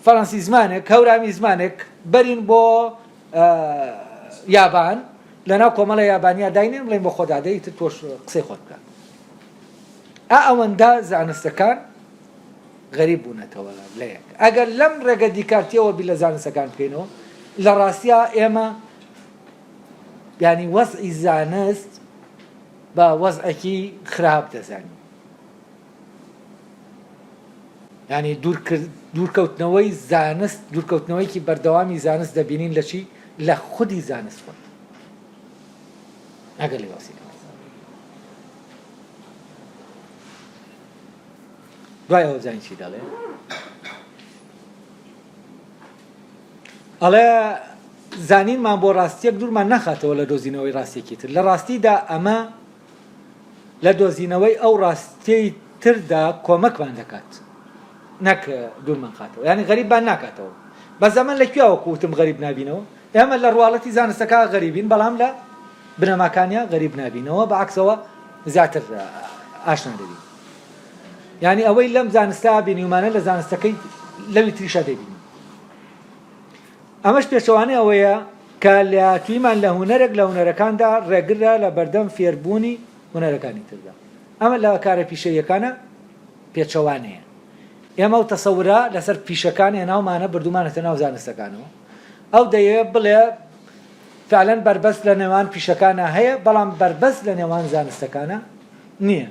فەڕەنسی زمانێک هەورامی زمانێک بەرین بۆ یابان لەناو کۆمەڵە یابانیا داینێن بڵێن بۆ خۆدادەی تر تۆش قسەی خۆت بکە ئەوەندە زانستەکان غەریب بوونەتەوە لە یەک ئەگەر لەم ڕێگە دیکارتیەوە بی لە زانستەکان بکەینەوە لە ڕاستیە ئێمە ینی وەزعی زانست بە وەزعێکی خراپ دەزانین ینی دوورکەوتنەوەی زانست دوورکەوتنەوەیکی بەردەوامی زانست دەبینین لە چی لە خودی زانست خۆن ئەگەر لێ واسی دوای ئەوە زانی چی دەڵێ ئەڵێ زانینمان بۆ ڕاستیەک دوورمان نەخاتەوە لە دۆزینەوەی ڕاستیەکی تر لە ڕاستیدا ئەمە لە دۆزینەوەی ئەو ڕاستیەی تردا کۆمەکمان دەکات نەک دوورمان خاتەوە یعنی غەریبمان ناکاتەوە بە زەمان لەکوێوە کوتم غەریب نابینەوە ئێمە لە ڕواڵەتی زانستەکە غەریبین بەڵام لە بنەماکانیا غەریب نابینەوە بە عەکسەوە زیاتر ئاشنا دەبین یعنی ئەوەی لەم زانستا بینیمانە لە زانستەکەی لەوی تریشە دەبین ئەمەش پێچەوانەی ئەوەیە کە لەهاتوویمان لە هونەرێک لە هونەرەکاندا ڕێگرە لە بەردەم فێربوونی هونەرەکانی تردا ئەمە لە کارە پیشەیەکانە پێچەوانەیە ئێمە و تەسەورە لەسەر پیشەکانی ناومانە بردومانەتە ناو زانستەکانەوە ئەو دەیەوێت بڵێ فعلەن بربەست لە نێوان پیشەکانە هەیە بەڵام بربەست لە نێوان زانستەکانە نییە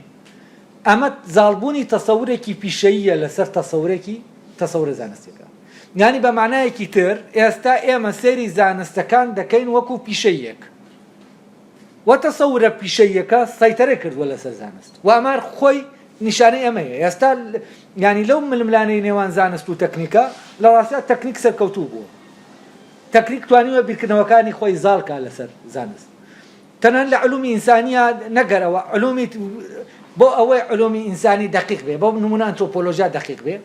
ئەمە زاڵبوونی تەسەورێکی پیشەییە لەسەر تەسەورە زانستەکە یعنی بە معنایەکی تر ئێستا ئێمە سەیری زانستەکان دەکەین وەکو پیشەیەک وە تەسەورە پیشەیەکە سەیتەرە کردووە لەسەر زانست و ئەمار خۆی نیشانەی ئەمەیە ئێستا ینی لەو ململانەی نێوان زانست و تەکنیکە لە ڕاستیە تەکنیک سەرکەوتوو بووە تەکنیک توانیوە بیرکردنەوەکانی خۆی زاڵکە لەسەر زانست تەنان لە علومی ئینسانیە نەگەرەوە علومی بۆ ئەوەی علومی ئینسانی دقیق بێ بۆ نمونە ئەنترۆپۆلۆژیا دقیق بێ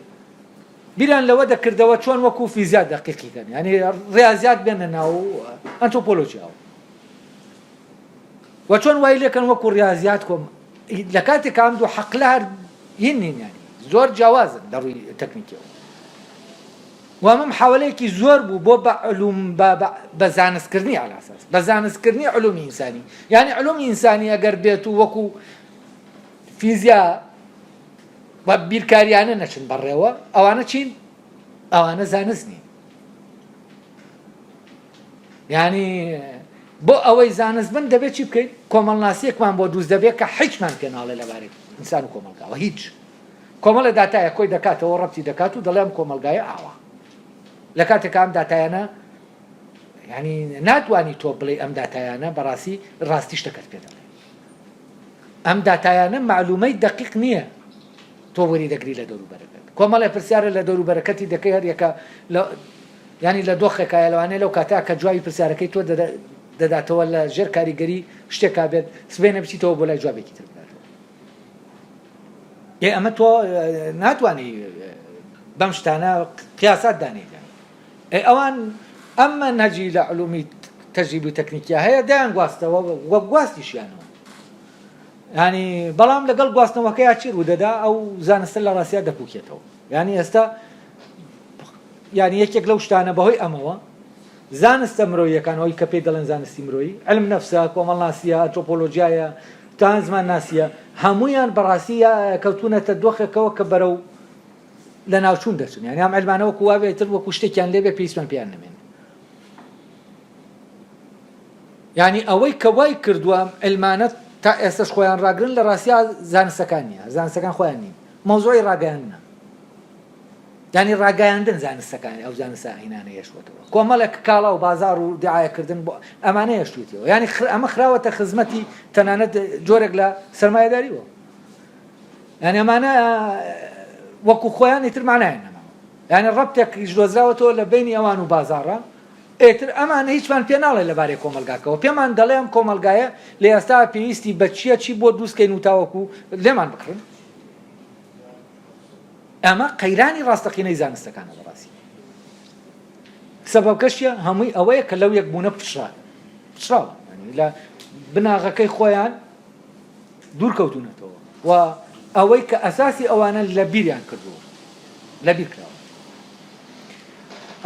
بیران لەوە دەکردەوە چۆن وەکو فیزیا دەقیقیکەن ینی ڕاضیات بێنە ناو ئەنتۆپۆلۆژیاوە و چۆن وای لێکەن وەکو ڕاضیات کۆم لە کاتێک ئەم دوو حەقلە هەر هین نین ینی زۆر جیاوازن لە ڕووی تەکنیکیەوە وامە محاولەیەکی زۆر بوو بۆ بە علوم بە زانستکردنی على ئاساس بە زانستکردنی علومی ئینسانی یعنی علومی ئینسانی ئەگەر بێت و وەکو فیزیا و بیرکاریانە نەچن بەڕێوە ئەوانە چین ئەوانە زانست نین یعنی بۆ ئەوەی زانست بن دەبێت چی بکەین کۆمەڵناسیەکمان بۆ دروست دەبێت کە حیچمان پێ ناڵێ لەبارەی ئینسان و کۆمەلگاوە هیچ کۆمەڵە داتایە کۆی دەکاتەوە ڕەبتی دەکات و دەڵێم کۆمەلگایە ئاوە لە کاتێکە ئەم داتایانە ینی ناتوانی تۆ بڵێ ئەم داتایانە بەڕاستی ڕاستی شتەکەت پێ دەڵێ ئەم داتایانە معلومەی دقیق نییە تۆ وەری دەگری لە دەوروبەرەکەت کۆمەڵێ پرسیارە لە دەوروبەرەکەتی دەکەی هەر یەکە ینی لە دۆخێکایە لەوانەیە لەو کاتا کە جوابی پرسیارەکەی تۆ دەداتەوە لە ژێر کاریگەری شتێکا بێت سبێنە بچیتەوە بۆ لای جوابێکی تر بکاتەوە ئەمە تۆ ناتوانانی بەم شتانە قیاسات دانیت ئەوان ئەمە نەجی لە علومی تەجریب و تەکنیکیا هەیە دایان گواستەوە وەک گواستیشیانەوە ینی بەڵام لەگەڵ گواستنەوەکەیان چی ڕوودەدا ئەو زانستە لە ڕاستیا دەپوکێتەوە ینی ئێستا ینی یەکێک لەو شتانە بەهۆی ئەمەوە زانستە مرۆییەکانەوەی کە پێی دەڵێن زانستی مرۆیی علم نەفسە کۆمەڵناسیە ئەنتۆپۆلۆژیایە تان زمان ناسیە هەموویان بەڕاستی کەوتونەتە دۆخێکەوە کە بەرەو لە ناوچوون دەچن یعنی ئەم علمانەوە کوواوێتتر وەکو شتێکیان لێبێ پێویستمان پێیان نەمێن یعنی ئەوەی کە وای کردووە علمانە تا ئێستش خۆیان ڕاگرن لە ڕاستیا زانستەکان نیە زانستەکان خۆیان نین مەوزوعی ڕاگەیاندنە ینی ڕاگەیاندن زانستەکانی ئەو زانستە عینانە هێشتوێتەوە کۆمەڵێک کاڵا و بازار و دیعایەکردن بۆ ئەمانە هێشتوێتەوە ینی ئەمە خراوەتە خزمەتی تەنانەت جۆرێک لە سەرمایەداریوە ینی ئەمانە وەکو خۆیان ئیتر مانایان نەماوە ینی ڕەبتێکیش دۆزراوەتەوە لە بینی ئەوان و بازاڕە ئێتر ئەمانە هیچمان پێ ناڵێ لەبارەی کۆمەلگاکەوە پێمان دەڵێ ئەم کۆمەلگایە لە ئێستا پێویستی بە چییە چی بۆ دروستکەین و تاوەکو لێمان بکڕن ئەمە قەیرانی ڕاستەقینەی زانستەکانە بەڕاستی سەبەبکەشیە هەمووی ئەوەیە کە لەو یەکبوونە پشراوە لە بناغەکەی خۆیان دوورکەوتونەتەوە و ئەوەی کە ئەساسی ئەوانە لە بیریان کردووە لە بیر کراوە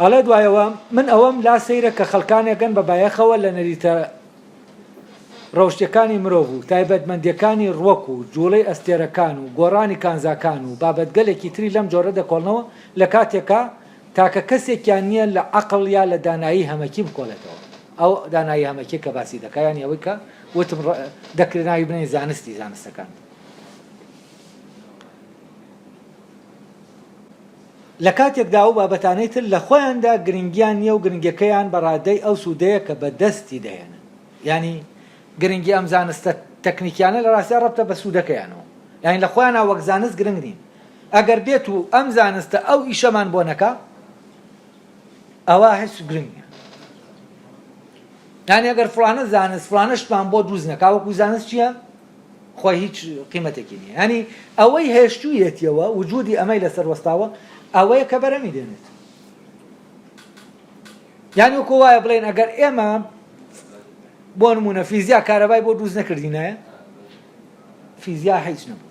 ئەڵێ دوایەوە من ئەوەم لا سەیرە کە خەڵکانێکن بە بایەخەوە لە نەریتە ڕەوشتەکانی مرۆڤ و تایبەتمەندیەکانی ڕوەک و جوڵەی ئەستێرەکان و گۆڕانی کانزاکان و بابەتگەلێکی تری لەم جۆرە دەکۆڵنەوە لە کاتێکە تاکە کەسێکیان نییە لە عەقڵ یا لە دانایی هەمەکی بکۆڵێتەوە ئەو دانایی هەمەکی کە باسی دەکایان ئەوەی کە وتم دەکردناوی بنێ زانستی زانستەکان لە کاتێکدا و بابەتانەی تر لە خۆیاندا گرنگیان نییە و گرنگەکەیان بەڕادەی ئەو سوودەیە کە بە دەستی دەهێنن ینی گرنگی ئەم زانستە تەکنیکیانە لە ڕاستیا ڕەبتە بە سوودەکەیانەوە یعنی لە خۆیان وەک زانست گرنگ نین ئەگەر بێت و ئەم زانستە ئەو ئیشەمان بۆ نەکا ئەوە هیچ گرنگ نییە یعنی ئەگەر فڵانە زانست فڵانە شتمان بۆ دروست نەکا وەکو زانست چییە خۆی هیچ قیمەتێکی نییە ینی ئەوەی هێشتوویەتیەوە وجودی ئەمەی لەسەر وەستاوە ئەوەیە کە بەرەمی دێنێت یعنی وەکو وایە بڵێن ئەگەر ئێمە بۆ نمونە فیزیا کارەبای بۆ دروست نەکردینایە فیزیا هیچ نەبوو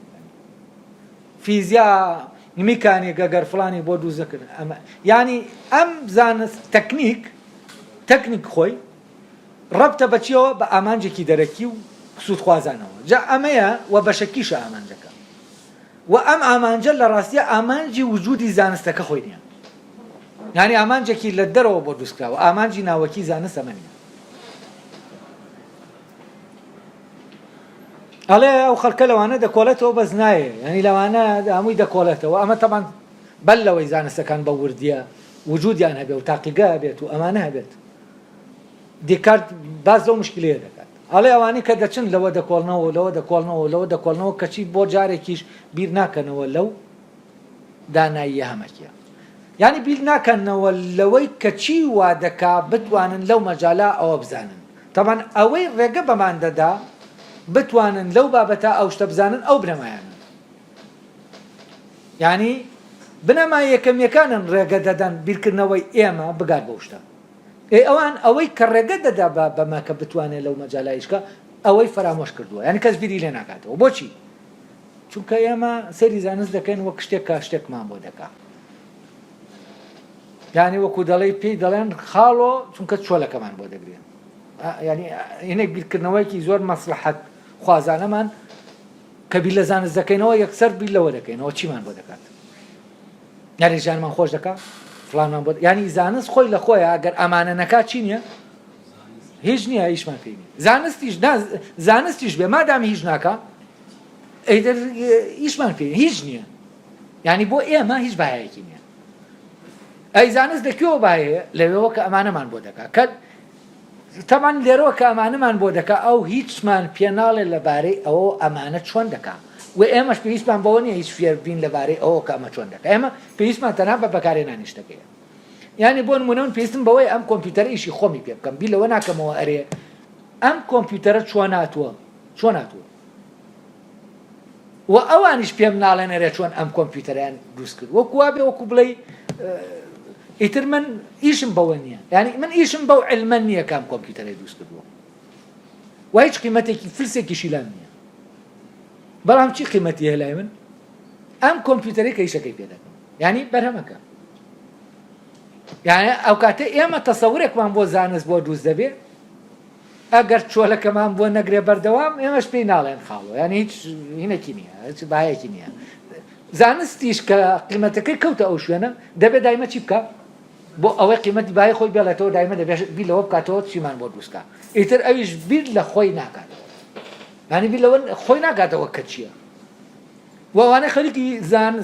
فیزیا میکانیک ئەگەر فڵانی بۆ دروست نەکرد ئەمە یعنی ئەم زانست تەکنیک خۆی ڕەبتە بەچیەوە بە ئامانجێکی دەرەکی و سوودخوازانەوە جا ئەمەیە و بەشەکیشە ئامانجەکە و ئەم ئامانجە لە ڕاستیە ئامانجی وجودی زانستەکە خۆی نییە یعنی ئامانجێکی لە دەرەوە بۆ دروستکراوە ئامانجی ناوەکی زانست ئەمە نییە ئەڵێ ئەو خەڵکە لەوانە دەکۆڵێتەوە بەس نایە ینی لەوانە هەمووی دەکۆڵێتەوە ئەمە تەمان بەل لەوەی زانستەکان بە وردیە وجودیان هەبێت و تاقیگە هەبێت و ئەمانە هەبێت دیکارت باز لەو مشکلەیە دەکات ئەڵێ ئەوانەی کە دەچن لەوە دەکۆڵنەوە کەچی بۆ جارێکیش بیر ناکەنەوە لەو داناییە هەمەکیە یعنی بیر ناکەنەوە لەوەی کەچی وا دەکا بتوانن لەو مەجالا ئەوە بزانن تەمان ئەوەی ڕێگە بەمان دەدا بتوانن لەو بابەتە ئەو شتە بزانن ئەو بنەمایانن یعنی بنەمای یەکەمیەکانن ڕێگە دەدەن بیرکردنەوەی ئێمە بگات بەو شتە ئەوان ئەوەی کە ڕێگە دەدا بەمە کە بتوانێت لەو مەجالایشکە ئەوەی فرامۆش کردووە یعنی کەس بیری لێ ناکاتەوە بۆچی چونکە ئێمە سەیری زانست دەکەین وەک شتێک کە شتێکمان بۆ دەکات یعنی وەکو دەڵێ پێی دەڵێن خاڵۆ چونکە چۆلەکەمان بۆ دەگرێن ینی هینێک بیرکردنەوەیکی زۆر مەسلحەت خوازانەمان کە بیر لە زانست دەکەینەوە یەکسەر بیر لەوە دەکەینەوە چیمان بۆ دەکات یعنی ژیانمان خۆش دەکات فڵانمان بۆ ینی زانست خۆی لە خۆیە ئەگەر ئەمانە نەکات چی نییە هیچ نییە هیچمان پێی نییە زانستیش بێ مادامی هیچ ناکات ئەیدەر هیچمان پێی هیچ نییە یعنی بۆ ئێمە هیچ بایەکی نییە ئەی زانست دەکوێوە بایەیە لەوێەوە کە ئەمانەمان بۆ دەکات کە تەمان لێرەوە کە ئەمانەمان بۆ دەکات ئەو هیچمان پێ ناڵێ لەبارەی ئەوە ئەمانە چۆن دەکات و ئێمەش پێویستمان بەوە نیە هیچ فێر بین لەبارەی ئەوە کە ئەمە چۆن دەکات ئێمە پێویستمان تەنها بە بەکارهێنانی شتەکەیە یعنی بۆ نمونە من پێویستم بەوەی ئەم کۆمپیوتەرە ئیشی خۆمی پێ بکەم بیر لەوە ناکەمەوە ئەرێ ئەم کۆمپیوتەرە چۆن هاتووە و ئەوانیش پێم ناڵێن ئەرێ چۆن ئەم کۆمپیوتەریان دروست کرد وەکو وا بێ وەکو بڵێ ئیتر من ئیشم بەوە نییە یعنی من ئیشم بەو علمە نییە کام کۆمپیوتەرەی دروست کردووە و هیچ قیمەتێکی فلسێکیشی لام نییە بەڵام چی قیمەتی هەیە لای من ئەم کۆمپیوتەرەی کە ئیشەکەی پێ دەکەم یعنی بەرهەمەکە یعنی ئەو کاتە ئێمە تەسەورێکمان بۆ زانست بۆ دروست دەبێت ئەگەر چۆلەکەمان بۆ نەگرێ بەردەوام ئێمەش پێی ناڵێن خاڵۆ یعنی هیچ هینێکی نییە هیچ باەکی نییە زانستیش کە قیمەتەکەی کەوتە ئەو شوێنە دەبێت دایمە چی بکە بۆ ئەوەی قیمەتی باای خۆی بێڵێتەوە دایمە دەبێت بیر لەوە بکاتەوە چیمان بۆ دروستکە ئیتر ئەویش بیر لە خۆی ناکاتەوە یعنی بیر لەوە خۆی ناکاتەوە کە چییە و ئەوانەی خەریکی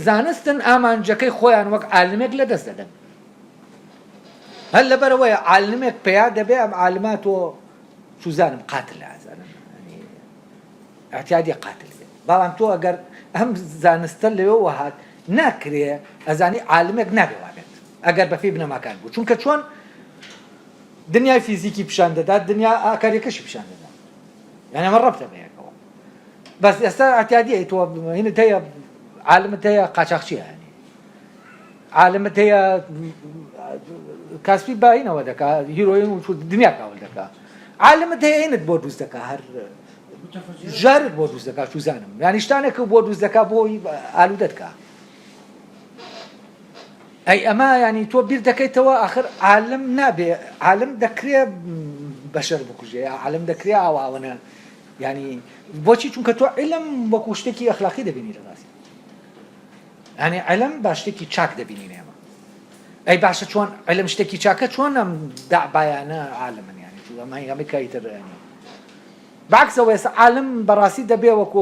زانستن ئامانجەکەی خۆیان وەک عالمێک لەدەست دەدەن هەر لەبەرەوەیە عالمێک پێیا دەبێ ئەم عالماتۆ سوزانم قاتل ئازانم احتیاجی قاتل بەڵام تۆ ئەگەر ئەم زانستە لەوێ هات ناکرێ ئەزانی عالمێک نابێت ئەگەر بەفێ بنەماکان بوو چونکە چۆن دنیای فیزیکی پیشان دەدات دنیا ئاکاریەکەشی پیشان دەدات یعنی ئەمە ڕەبتە بەیەکەوە بەس ئێستا احتیاجی تۆ هینت هەیە عالمت هەیە قاچاقچیە ینی عالمت هەیە کاسبی باینەوە دەکات هیرۆین و دنیا کاول دەکات عالمت هەیە هێنت بۆ دروست دەکات هەر ژارت بۆ دروست دەکات چوزانم یعنی شتانێک بۆ دروست دەکات بۆی ئالوودە دەکات ئەی ئەمە ینی تۆ بیر دەکەیتەوە ئاخر عالم نابێ عالم دەکرێت بەشەر بکوژێ عالم دەکرێت ئاواوەنە ینی بۆچی چونکە تۆ عیلم وەکو شتێکی ئەخلاقی دەبینی لەڕاستی ینی عیلم با شتێکی چاک دەبینین ئێمە ئەی باشە چۆن عیلم شتێکی چاکە چۆن ئەم داعبایانە عالمن ینی ئەمە کایتر بەعکسەوە ئێستا عالم بەڕاستی دەبێ وەکو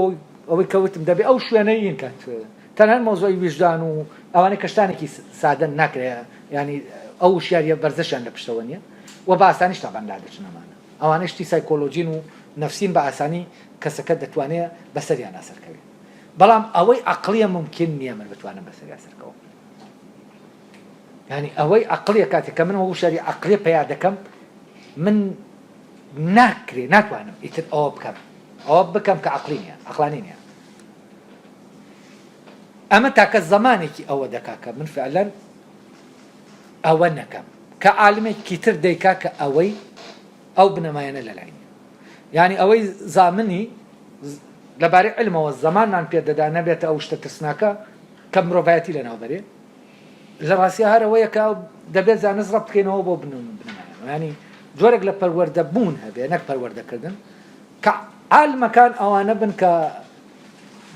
ئەوەی کەوتم دەبێ ئەو شوێنەی هین کات تەنها مۆزۆی ویژدان و ئەوانەی کە شتانێکی سادە ناکرێ ینی ئەو شیاریە بەرزەشیان لە پشتەوە نییە و بە ئاسانیش تاوان دادەچنەمانە ئەوانەی شتی سایکۆلۆژین و نەفسین بە ئاسانی کەسەکە دەتوانێت بەسەریان ئاسەرکەوێت بەڵام ئەوەی عەقلیە ممکن نییە من بتوانم بەسەری ئاسەرکەوە ینی ئەوەی عەقلیە کاتێک کە من وەکو شاری عەقلیە پەیا دەکەم من ناکرێ ناتوانم ئیتر ئەوە بکەم کە عەقلی نییە عەقلانی نییە ئەمە تاکە زەمانێکی ئەوە دەکا کە من فعلا ئەوە نەکەم کە عالمێکی تر دەیکا کە ئەوەی ئەو بنەمایەنە لەلای نییە یعنی ئەوەی زامنی لەبارەی علمەوە زەمانمان پێ دەدا نەبێتە ئەو شتە ترسناکە کە مرۆڤایەتی لەناوبەرێ لە ڕاستیە هەرەوەیە کە دەبێت زانست ڕەبت بکەینەوە بۆ بنەمایەنە ینی جۆرێک لە پەروەردە بوون هەبێ نەک پەروەردەکردن کە عالمەکان ئەوانە بن کە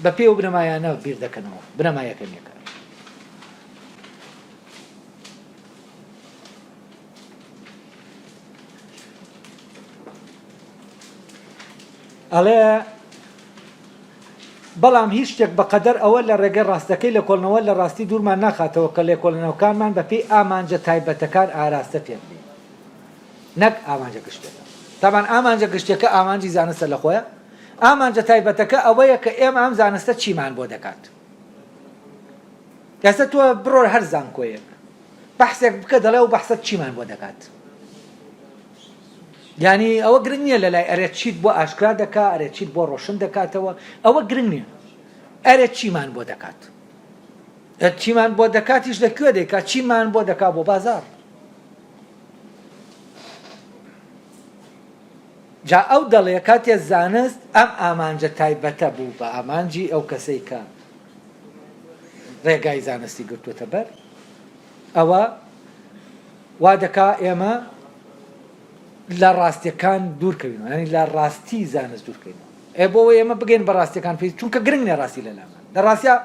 بە پێ و بنەمایانە بیر دەکەنەوە بنەمایەکەم یەکە ئەڵێ بەڵام هیچ شتێک بەقەدەر ئەوە لە ڕێگە ڕاستەکەی لە کۆڵنەوە لە ڕاستی دوورمان ناخاتەوە کە لێ کۆڵنەوەکانمان بە پێی ئامانجە تایبەتەکان ئاراستە پێ بێ نەک ئامانجە گشتێکە تاوان ئامانجە گشتێکە ئامانجی زانستە لە خۆیە ئامانجە تایبەتەکە ئەوەیە کە ئێمە ئەم زانستە چیمان بۆ دەکات ئێستا تۆ بڕۆ هەر زانکۆیەک بەحسێک بکە دەڵێ و بەحسەت چیمان بۆ دەکات یعنی ئەوە گرنگ نییە لەلای ئەرێ چیت بۆ ئاشکرا دەکات ئەرێ چیت بۆ ڕۆشن دەکاتەوە ئەوە گرنگ نییە ئەرێ چیمان بۆ دەکات چیمان بۆ دەکاتیش لەکوێ دەکات چیمان بۆ دەکات بۆ بازار جا ئەو دەڵێ کاتێ زانست ئەم ئامانجە تایبەتە بوو بە ئامانجی ئەو کەسەی کە ڕێگای زانستی گرتووەتە بەر ئەوە وا دەکا ئێمە لە ڕاستیەکان دوورکەوینەوە ینی لە ڕاستی زانست دوورکەینەوە بۆەوە ئێمە بگەین بە ڕاستیەکان پێی چونکە گرنگ نیە ڕاستی لەلامان لە ڕاستیا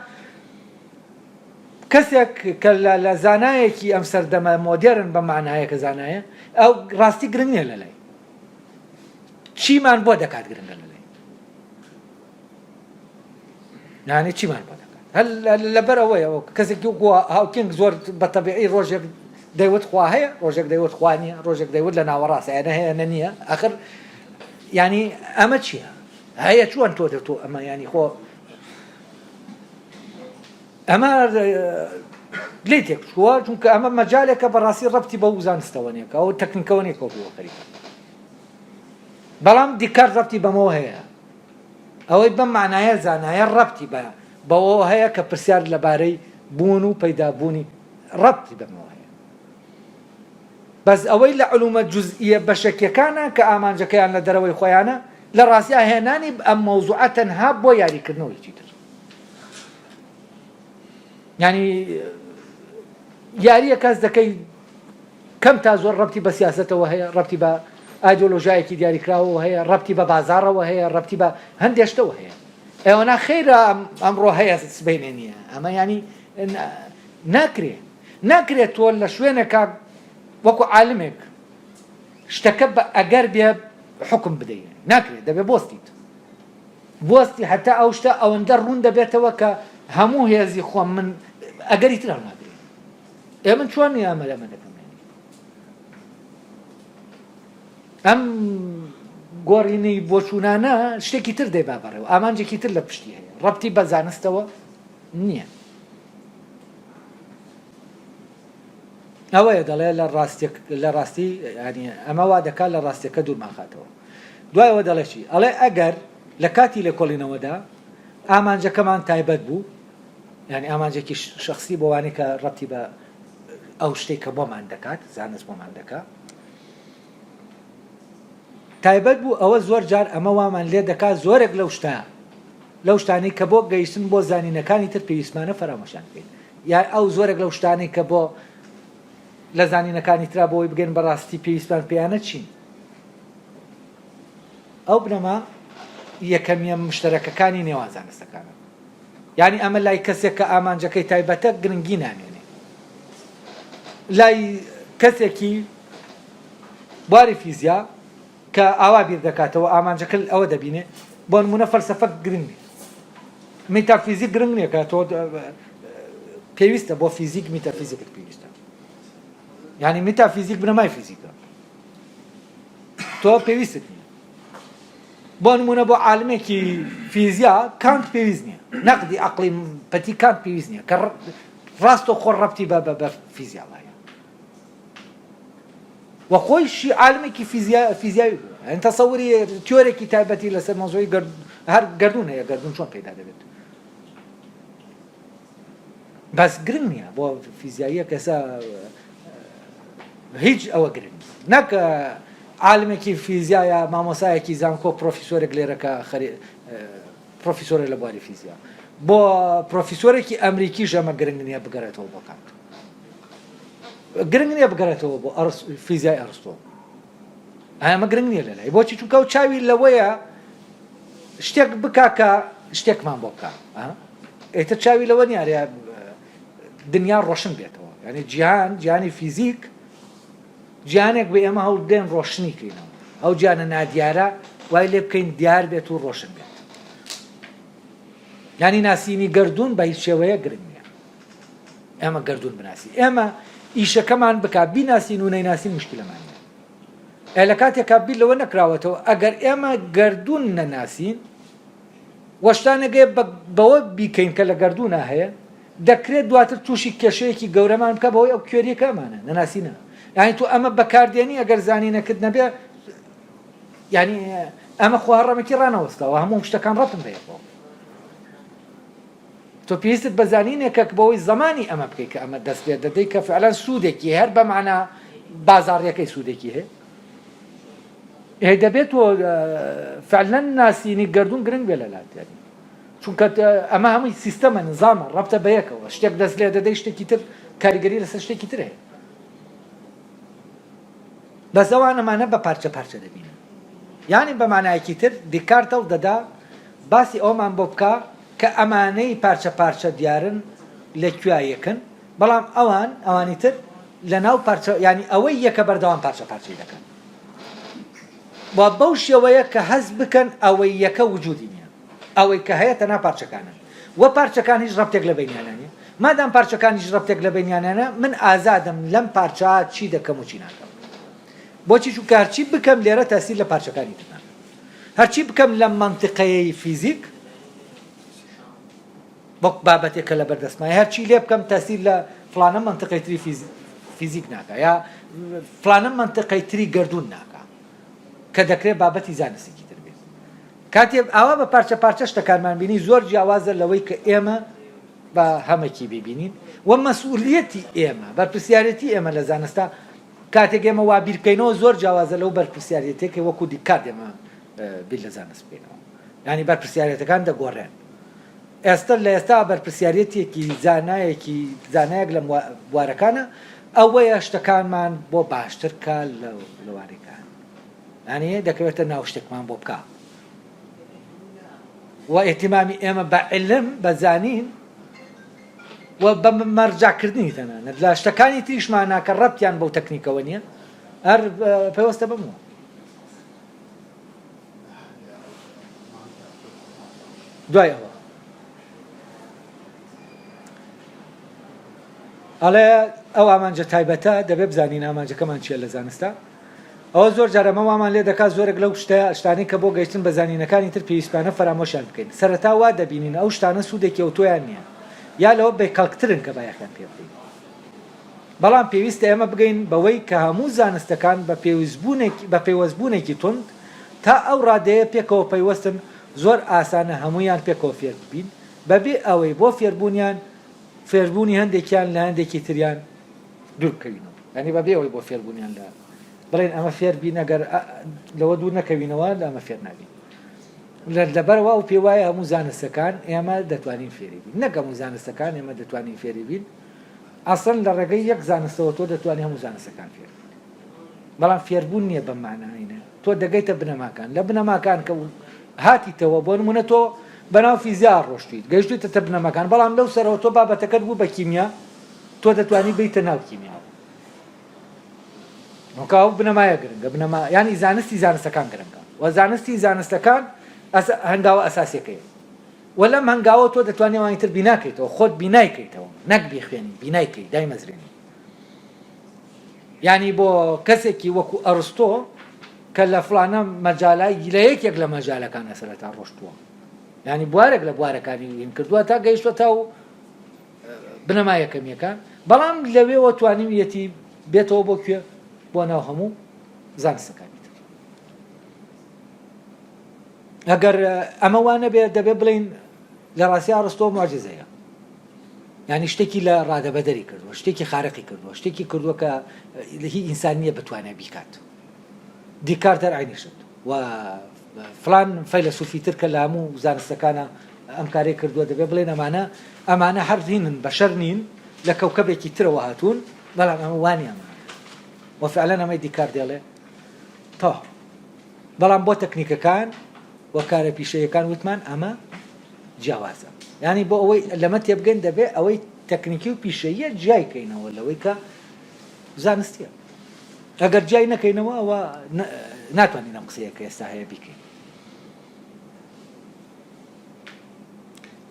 کەسێک کە لە زانایەکی ئەم سەردەمە مۆدێرن بە معنایە کە زانایە ئەو ڕاستی گرنگ نیە لەلای چیمان بۆ دەکات گرنگە لەلای نانێ چیمان بۆ دەکات هەل لەبەر ئەوەیە کەسێکی هاوکینگ زۆر بە تەبیعی ڕۆژێک دەیوت خوا هەیە ڕۆژێک دەیوت خوا نییە ڕۆژێک دەیوت لە ناوەڕاستە ئەنە هەیە نە نییە ئەخر ینی ئەمە چییە هەیە چۆن تۆ دەتۆ ئەمە ینی خۆ ئەمە لێ تێکچووە چونکە ئەمە مەجالێکە بەڕاستی ڕەبتی بە زانستەوە نیەکە ئەو تەکنیکەوە نیەکەوە بووە خەریکە بەڵام دیکار ڕەبتی بەمەوە هەیە ئەوەی بەم معنایە زانایە ڕەبتی بەوە هەیە کە پرسیار لەبارەی بوون و پەیدابوونی ڕەبتی بەمەوە هەیە بەس ئەوەی لە علومە جوزئیە بەشەکیەکانە کە ئامانجەکەیان لە دەرەوەی خۆیانە لە ڕاستیە هێنانی ئەم مەوزوعە تەنها بۆ یاریکردنەوەی تر ینی یاریە کەس دەکەی کەم تا زۆر ڕەبتی بە سیاسەتەوە هەیە ڕەبتی بە ئایدۆلۆژیایەکی دیاریکراوەوە هەیە ڕەبتی بە بازاڕەوە هەیە ڕەبتی بە هەندێشتەوە هەیە ئێوەنا خەیرە ئەمڕۆ هەیە سبەینێ نییە ئەمە ینی ناکرێت تۆ لە شوێنێکە وەکو عالمێک شتەکە بە ئەگەر بێ حکم بدەیت ناکرێت دەبێ بۆستی هەتا ئەو شتە ئەوەندە ڕوون دەبێتەوە کە هەموو هێزی خۆم من ئەگەری تر ناگرێت من چۆن ئەمە لەمە دەکەم ئەم گۆڕینەی بۆچوونانە شتێکی تر دەیبا بەڕێوە ئامانجێکی تر لە پشتی هەیە ڕەبتی بە زانستەوە نییە ئەوەیە دەڵێ لە ڕاستی ینی ئەمە وا دەکات لە ڕاستیەکە دوورماخاتەوە دوایەوە دەڵێ چی ئەڵێ ئەگەر لە کاتی لێکۆڵینەوەدا ئامانجەکەمان تایبەت بوو ینی ئامانجێکی شخصی بۆ وانەیە کە ڕەبتی بە ئەو شتێک کە بۆمان دەکات زانست بۆمان دەکات تایبەت بوو ئەوە زۆر جار ئەمە وامان لێ دەکات زۆرێک لەو شتانەی کە بۆ گەیشتن بۆ زانینەکانی تر پێویستمانە فەرامۆشان بکەین یا ئەو زۆرێک لەو شتانەی کە بۆ لە زانینەکانی ترا بۆی بگەن بەڕاستی پێویستمان پێیانە چین ئەو بنەما یەکەمیە مشتەرەکەکانی نێوان زانستەکانە یعنی ئەمە لای کەسێک کە ئامانجەکەی تایبەتە گرنگی نامێنێ لای کەسێکی بواری فیزیا کە ئاوا بیر دەکاتەوە ئامانجەکە ئەوە دەبینێ بۆ نمونە فەلسەفە گرنگ نیە میتافیزیک گرنگ نییە کە تۆ پێویستە بۆ فیزیک میتافیزیکت پێویستە ینی میتافیزیک بنەمای فیزیکە تۆ پێویستت نییە بۆ نمونە بۆ عالمێکی فیزیا کانت پێویست نییە نەقدی عەقڵی پەتی کانت پێویست نییە کە ڕاستۆ خۆر ڕەبتی بە فیزیا وایە وە خۆیشی عالمێکی فیزیاوی بوو ئەن تەسەووری تیۆرێکی تایبەتی لەسەر مۆزۆی هەر گەردوون هەیە گەردوون چۆن پەیدا دەبێت بەس گرنگ نییە بۆ فیزیاییە کەسە هیچ ئەوە گرنگ نەک عالمێکی فیزیایە مامۆسایەکی زانکۆ پرۆفیسۆرێک لێرەکە پرۆفیسۆرە لە بواری فیزیا بۆ پرۆفیسۆرێکی ئەمریکیش ئەمە گرنگ نییە بگەڕێتەوە بۆ کانت گرنگ نییە بگەڕێتەوە بۆ فیزیای ئەرستۆ ئەمە گرنگ نییە لەلای بۆچی چونکە ئەو چاوی لەوەیە شتێک بکا کە شتێکمان بۆ بکە ئێتر چاوی لەوە نیارە دنیا ڕۆشن بێتەوە ینی جیهانی فیزیک گیانێک بە ئێمە هەڵدێن ڕۆشنی کەینەوە ئەو گیانە نادیارە وای لێ بکەین دیار بێت و ڕۆشن بێت ینی ناسینی گەردوون بە هیچ شێوەیە گرنگ نییە ئێمە گەردوون بناسی ئێمە ئیشەکەمان بک بیناسین و نەیناسین مشکلەمانە لە کاتێکا بیر لەوە نەکراوەتەوە ئەگەر ئێمە گەردوون نەناسین وەشتانەگەی بەوە بیکەین کە لە گەردوونە هەیە دەکرێت دواتر تووشی کێشەیەکی گەورەمان بکە بەوەی ئەو کوێریەکەمانە نەناسینە یعنی تو ئەمە بەکاردێنی ئەگەر زانینەکەت نەبێ یعنی ئەمە خواڕەمێکی ڕانەوەستەوە هەموو شتەکان ڕەتم بەیەکەوە تۆ پێویستت بە زانینێکە بەوەی زمانی ئەمە بکەیت کە ئەمە دەست پێ دەدەی کە فعلەن سوودێکی هەر بەمانە بازاڕیەکەی سوودێکی هەیە دەبێت تۆ فعلەن ناسینی گردوون گرنگ بێ لەلات چونکە ئەمە هەمووی سیستەمە نظامە ڕەبتە بەیەکەوە شتێک دەست لێ دەدەی شتێکی تر کاریگەری لەسەر شتێکی تر هەیە بەس ئەوان ئەمانە بە پارچە پارچە دەبینن یعنی بە مانایەکی تر دیکارت هەڵ دەدا باسی ئەومان بۆ بکە کە ئەمانەی پارچە پارچە دیارن لەکوایەکن بەڵام ئەوانی تر لە ناو پارچە ینی ئەوەی یەکە بەردەوام پارچە پارچەی دەکەن بۆ بەو شێوەیە کە هەز بکەن ئەوەی یەکە وجودی نییە ئەوەی کە هەیە تەنها پارچەکانن وە پارچەکان هیچ ڕەبتێک لە بینیانانە مادام پارچەکان هیچ ڕەبتێک لە بینیانانە من ئازادم لەم پارچە چی دەکەم و چی ناکەم بۆچی چونکە هەرچی بکەم لێرە تاسیر لە پارچەکانی تر ناکەم هەرچی بکەم لە منتیقەیەی فیزیک وەک بابەتێکە لە بەردەستمای هەرچی لێ بکەم تاسیر لە فلانە منتیقەی تری فیزیک ناکە یا فلانە منتیقەی تری گردوون ناکە کە دەکرێت بابەتی زانستێکی تر بێت کاتێ ئاوا بە پارچە پارچە شتەکانمان بینی زۆر جیاوازە لەوەی کە ئێمە بە هەمەکی ببینین وە مەسئولیەتی ئێمە بەرپرسیارەتی ئێمە لە زانستە کاتێک ئێمە وا بیر بکەینەوە زۆر جیاوازە لەو بەرپرسیارەتێکی وەکو دیکارت ئێمە بیر لە زانست بکەینەوە ینی بەرپرسیارەتەکان دەگۆڕێن ئێستا لە ئێستا بەرپرسیارەتێکی زانایەک لە بوارەکانە ئەوەیە شتەکانمان بۆ باشتر کە لە وارەکان ینی دەکەوێتە ناو شتێکمان بۆ بکە و ئێتیمامی ئێمە بە عیلم بە زانین و بە مەرجعکردنی تەنانەت لە شتەکانی تریشمانە کە ڕەبتیان بەو تەکنیکەوە نییە هەر پێوەستە بمەوە دوای ئەوە ئەڵێ ئەو ئامانجە تایبەتە دەبێت بزانین ئامانجەکەمان چیە لە زانستە ئەوە زۆر جارەمە وامان لێ دەکات زۆرێک لەو شتانی کە بۆ گەیشتن بە زانینەکانی تر پێویستمانە فەرامۆشیان بکەین سەرەتا وا دەبینین ئەو شتانە سوودێکی ئۆتۆیان نییە یا لەوە بێکەڵکترن کە بایەکان پێ بکەین بەڵام پێویستە ئێمە بگەین بەوەی کە هەموو زانستەکان بە پێوەستبوونێکی تند تا ئەو ڕادەیە پێکەوە پەیوەستن زۆر ئاسانە هەمویان پێکەوە فێر ببین بەبێ ئەوەی بۆ فێربوونیان فێربوونی هەندێکیان لە هەندێکی تریان دوور بکەوینەوە ینی بەبێ ئەوەی بۆ فێربوونیان لە بڵێن ئەمە فێر بین ئەگەر لەوە دوور نەکەوینەوە ئەمە فێر نابین لەبەرەوە و پێ وایە هەموو زانستەکان ئێمە دەتوانین فێری بین نەک هەموو زانستەکان ئێمە دەتوانین فێری بین ئەسڵ لە ڕێگەی یەک زانستەوە تۆ دەتوانانی هەموو زانستەکان فێر بەڵام فێربوون نییە بەم مانایینە تۆ دەگەیتە بنەماکان لە بنەماکان کە هاتیتەوە بۆ نمونە تۆ بەناو فیزیا ڕۆشتیت گەیشتیتە بنەماکان بەڵام لەو سەرەوە تۆ بابەتەکەت بوو بە کیمیا تۆ دەتوانی بیتە ناو کیمیا وەکاو بنەمایە گرنگە ینی زانستی زانستەکان گرنگە و زانستی زانستەکان هەنگاوە ئەساسیەکەیە و لەم هەنگاوە تۆ دەتوانێت وانی تر بیناکەیتەوە خۆت بینایکەیتەوە نەک بیخوێنی بینایکەی دایمەزرێنی ینی بۆ کەسێکی وەکو ئەرستۆ کە لە فلانە مەجالای لە یەکێک لە مەجالەکان سەرەتا ڕۆشتووە ینی بوارێک لە بوارەکانی وین کردووە تا گەیشتوە تا و بنەمایەکەمیەکان بەڵام لەوێەوە توانیویەتی بێتەوە بۆ کوێ بۆ ناو هەموو زانستەکانی تر ئەگەر ئەمە وانە بێ دەبێت بڵین لە ڕاستی ئەرستۆ معجزەیە ینی شتێکی لە ڕادەبەدەری کردووە شتێکی خارقی کردووە شتێکی کردووە کە هی ئینسان نییە بتوانێت بیکات دیکارتەر عینی شت و فلان فەیلسوفی تر کە لە هەموو زانستەکانە ئەم کارەی کردووە دەبێت بڵێن ئەمانە هەرهینن بەشەر نین لە کەوکەبێکی ترەوە هاتوون بەڵام ئەمە وانی ئەمە وفعلا ئەمەی دیکار دێڵێ تا بەڵام بۆ تەکنیکەکان و کارە پیشەیەکان وتمان ئەمە جیاوازە ینی بۆ ئەوەی لەمە تێبگەن دەبێت ئەوەی تەکنیکی و پیشەیە جیایکەینەوە لەوەی کە زانستیە ئەگەر جای نەکەینەوە ئەوە ناتوانین ئەم قسەیە کە ئێستا هەیە بیکەین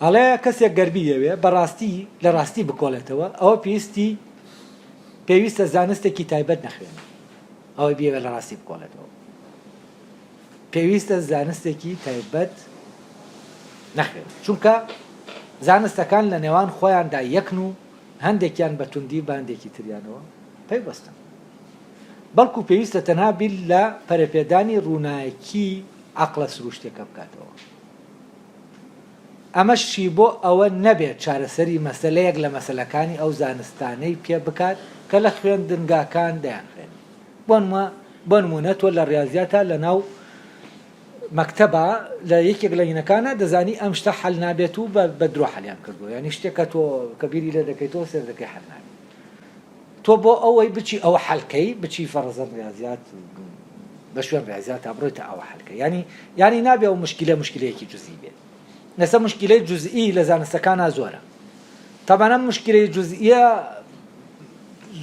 ئەڵێ کەسێک گەربیەوێ بەڕاستی لە ڕاستی بکۆڵێتەوە ئەوە پێویستە زانستێکی تایبەت نەخوێن ئەوەی بێوێ لە ڕاستی بکۆڵێتەوە پێویستە زانستێکی تایبەت نەخوێن چونکە زانستەکان لە نێوان خۆیاندا یەکن و هەندێکیان بەتوندی بە هەندێکی تریانەوە پەیوەستن بەڵکو پێویستە تەنها بیل لە پەرەپێدانی ڕووناکیی عەقڵە سروشتێکە بکاتەوە ئەمەشی بۆ ئەوە نەبێت چارەسەری مەسەلەیەک لە مەسەلەکانی ئەو زانستانەی پێ بکات کە لە خوێندنگاکان دەیانخوێن. بۆ نمونە تۆ لە ڕاضیاتە لە ناو مەکتەبە لە یەکێک لە هینەکانە دەزانی ئەم شتە حەل نابێت و بە درۆ حەلیان کردووە، یعنی شتێکە تۆ کەبیری لێ دەکەیتەوە سێر دەکەی حەل نابێت. تۆ بۆ ئەوەی بچی ئەوە حەلکەی بچی فەرەزەن ڕاضیات بە شوێن ڕاضیات تا بڕۆیتە ئەوە حەلکە، ینی نابێ و مشکلەیەکی جوزئی بێت. لەسەر مشکلەی جوزئی لە زانستەکانە زۆرە. تەبانە مشکلەی جوزئیە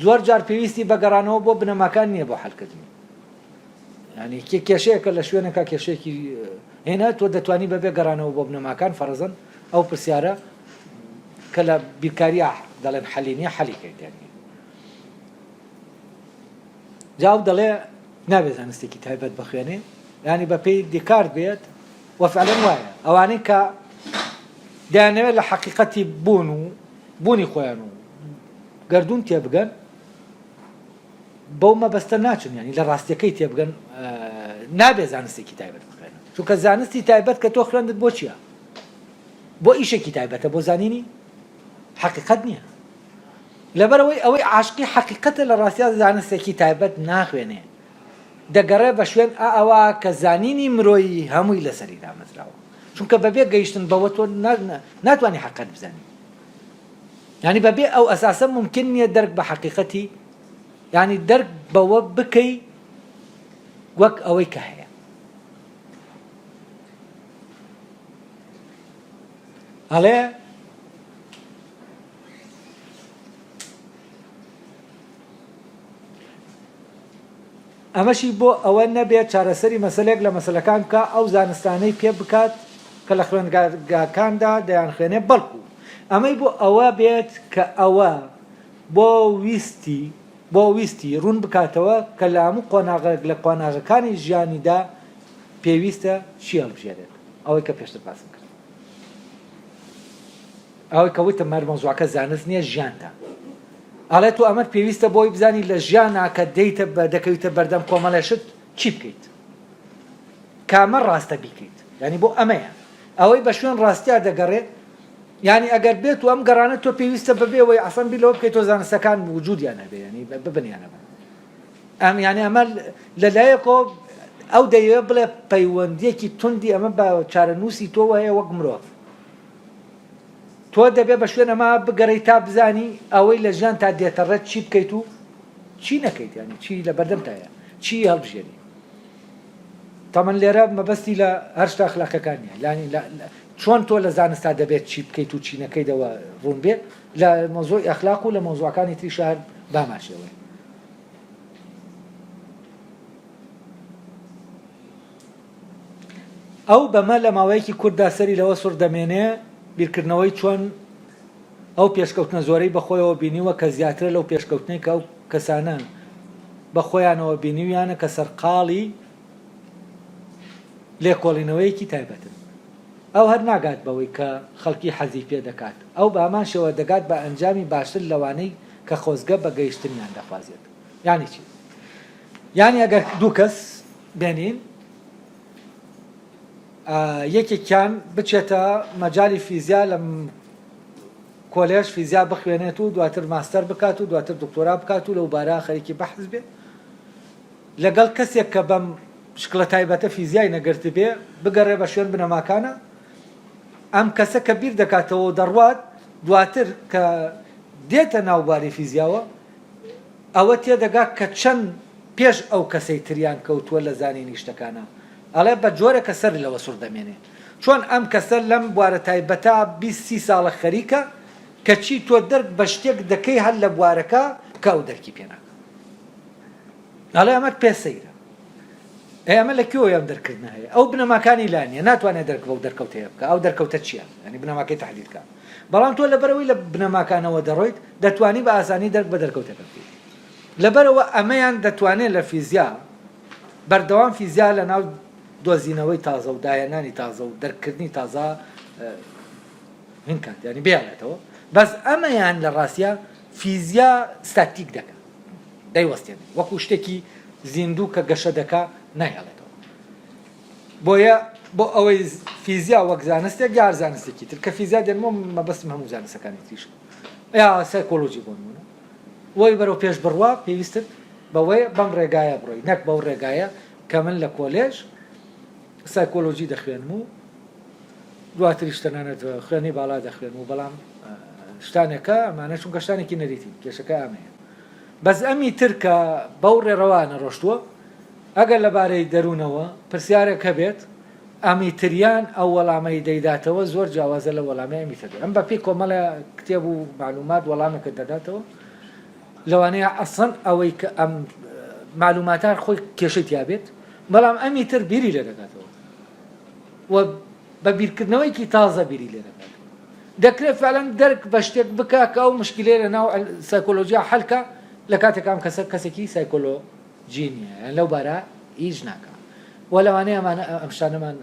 زۆر جار پێویستی بەگەڕانەوە بۆ بنەماکان نییە بۆ حەلکردنی. ینی کێشەیەکە لە شوێنەکە کێشەیەکی هێنا تۆ دەتوانی بەبێ گەڕانەوە بۆ بنەماکان فەرەزەن ئەو پرسیارە کە لە بیرکاریە دەڵێن حەلی نییە حەلیکەیت. جاو دەڵێ نابێت زانستێکی تایبەت بخوێنێ، ینی بە پێی دیکارت بێت وەفعلەن وایە ئەوانەی کە دەیانەوێت لە حەقیقەتی بوونی خۆیان و گەردوون تێبگەن بەو مەبەستە ناچن، ینی لە ڕاستیەکەی تێبگەن نابێت زانستێکی تایبەت بخوێنن. چونکە زانستی تایبەت کە تۆ خوێندت بۆ چییە؟ بۆ ئیشێکی تایبەتە، بۆ زانینی حەقیقەت نییە. لەبەرەوەی ئەوەی عاشقی حەقیقەتە لە ڕاستیا زانستێکی تایبەت ناخوێنێ، دەگەڕێ بە شوێن ئەوە کە زانینی مرۆیی هەمووی لەسەری دامەزراوە، چونکە بەبێ گەیشتن بەوە تۆ ناتوانانی حەقیقەت بزانی. ینی بەبێ ئەو ئەساسە ممکن نییە دەرک بە حەقیقەتی، ینی دەرک بەوە بکەی وەک ئەوەی کە هەیە. هەڵێ ئەمەشی بۆ ئەوە نەبێت چارەسەری مەسەلێک لە مەسەلەکان کە ئەو زانستانەی پێ بکات کە لە خوێندگاکاندا دەیان خوێنێ، بەڵکو ئەمەی بۆ ئەوە بێت کە ئەوە بۆ ویستی ڕوون بکاتەوە کە لە هەموو قۆناغێک لە قۆناغەکانی ژیانیدا پێویستە چی هەڵبژێرێت، ئەوەی کە پێشتر باسم کرد، ئەوەی کە وتم مەرمەوزوعەکە زانست نییە، ژیاندا. ئەڵێ تۆ ئەمەت پێویستە بۆی بزانی لە ژیانە کە دەکەویتە بەردەم کۆمەڵێشت چی بکەیت، کامە ڕاستە بیکەیت، ینی بۆ ئەمەیە ئەوەی بە شوێن ڕاستیا دەگەڕێت. ینی ئەگەر بێت و ئەم گەڕانە تۆ پێویستە ببێەوەی ئەسەن بیلەوە بکەیت تۆ زانستەکان وجودیان هەبێ، ینی ببنیانەوە ینی ئەمە لەلایەکۆ ئەو دەیەوێت بڵێ پەیوەندیەکی توندی ئەمە بە چارەنووسی تۆ هەیە وەک مرۆڤ. تۆ دەبێت بە شوێن ئەمە بگەڕێیت تا بزانی ئەوەی لە ژیان تا دێتەڕێت چی بکەیت و چی نەکەیت، ینی چی لە بەردەمتایە چی هەڵبژێری. تەمەەن لێرە مەبەستی لە هەر شتا ئەخلاقەکانیە، ینی چۆن تۆ لە زانستا دەبێت چی بکەیت و چی نەکەیتەوە ڕوون بێت لە مۆزوعی ئەخلاق و لە مۆزوعەکانی تری شار باماشەوەی. ئەو بەمە لە ماوەیەکی کورتدا سەری لەوە سوور دەمێنێ بیرکردنەوەی چۆن ئەو پێشکەوتنە زۆرەی بەخۆیەوە بینیوە کە زیاترە لەو پێشکەوتنەی کە ئەو کەسانە بە خۆیانەوە بینیویانە کە سەرقاڵی لێکۆڵینەوەیەکی تایبەتن. ئەو هەر ناگات بەوەی کە خەڵکی حەزی پێ دەکات، ئەو بە هەمان شێوە دەگات بە ئەنجامی باشتر لەوانەی کە خۆزگە بە گەیشتنیان دەخوازێت. یانی چی؟ یانی ئەگەر دوو کەس بێنین یەکێکیان بچێتە مەجای فیزیا لە کۆلێژ فیزیا بخوێنێت و دواتر ماستەر بکات و دواتر دکتۆرا بکات و لەو بارە خەریکی بەحث بێ، لەگەڵ کەسێک کە بەم شکلە تایبەتە فیزیای نەگرت بێ بگەڕێ بە شوێن بنەماکانە، ئەم کەسە کە بیر دەکاتەوە و دەڕوات دواتر کە دێتە ناوباری فیزیاوە ئەوە تێدەگات کە چەند پێش ئەو کەسەی تریان کەوتووە لە زانینی شتەکانە، ئەڵێ بە جۆرێکە سەر لەوە سوور دەمێنێ چۆن ئەم کەسە لەم بوارە تایبەتە 20-30 ساڵە خەریکە کەچی تۆ دەرک بە شتێک دەکەی هەر لە بوارەکە کە ئەو دەرکی پێناکە. ئەڵێ ئەمەت پێ سەیرە، ئەمە لەکوێوە ئەم دەرکردنە هەیە، ئەو بنەماکانی لانیە ناتوانێت دەرک بەو دەرکەوت هەیە بکە، ئەو دەرکەوتە چییە، ینی بنەماکەی تەحلیلکە. بەڵام تۆ لەبەرەوەی لە بنەماکانەوە دەڕۆیت دەتوانی بە ئاسانی دەرک بە دەرکەوتەکە بکەیت. لەبەرەوە ئەمەیان دەتوانێت لە فیزیا بەردەوام فیزیا لە ناو دۆزینەوەی تازە و داهێنانی تازە و دەرکردنی تازە هینکات، ینی بێڵێتەوە، بەس ئەمەیان لە ڕاستیە فیزیا ستاتیک دەکات، دەیوەستێن وەکو شتێکی زیندوو کە گەشە دەکا نایهێڵێتەوە. بۆیە بۆ ئەوەی فیزیا وەک زانستێک یار زانستێکی تر کە فیزیا دێنمە مەبەستم هەموو زانستەکانی تریش یا سایکۆلۆژی بۆ نمونە وەی بەرەو پێش بڕوا پێویستت بەوەی بەم ڕێگایە بڕۆی نەک بەو ڕێگایە کە من لە کۆلێژ سایکۆلۆژی دەخوێنم و دواتریش تەنانەت خوێنی باڵا دەخوێن و بەڵام شتانێکە ئەمانە چونکە شتانێکی نەریتی کێشەکە ئەمەیە بەس ئەمی تر کە بەو ڕێڕەوانە ڕۆشتووە ئەگەر لەبارەی دەروونەوە پرسیارێک هەبێت ئەمی تریان ئەو وەڵامەی دەیداتەوە زۆر جیاوازە لە وەڵامی ئەمی تر ئەم بە پێی کۆمەڵە کتێب و معلومات وەڵامێکە دەداتەوە لەوانەیە ئەسڵ ئەوەی کە ئەم معلوماتان خۆی کێشەی تیابێت بەڵام ئەمی تر بیری لێ دەکاتەوە و بە بیرکردنەوەیکی تازە بیری لێ دەکات دەکرێت فعلەن دەرک بە شتێک بکە کە ئەو مشکلەیە لە ناو سایکۆلۆژیا حەلکە لە کاتێکام کەسێکی سایکۆلۆجی نییە لەو بارە هیچ ناکە و لەوانەیە ئەمانە ئەم شتانەمان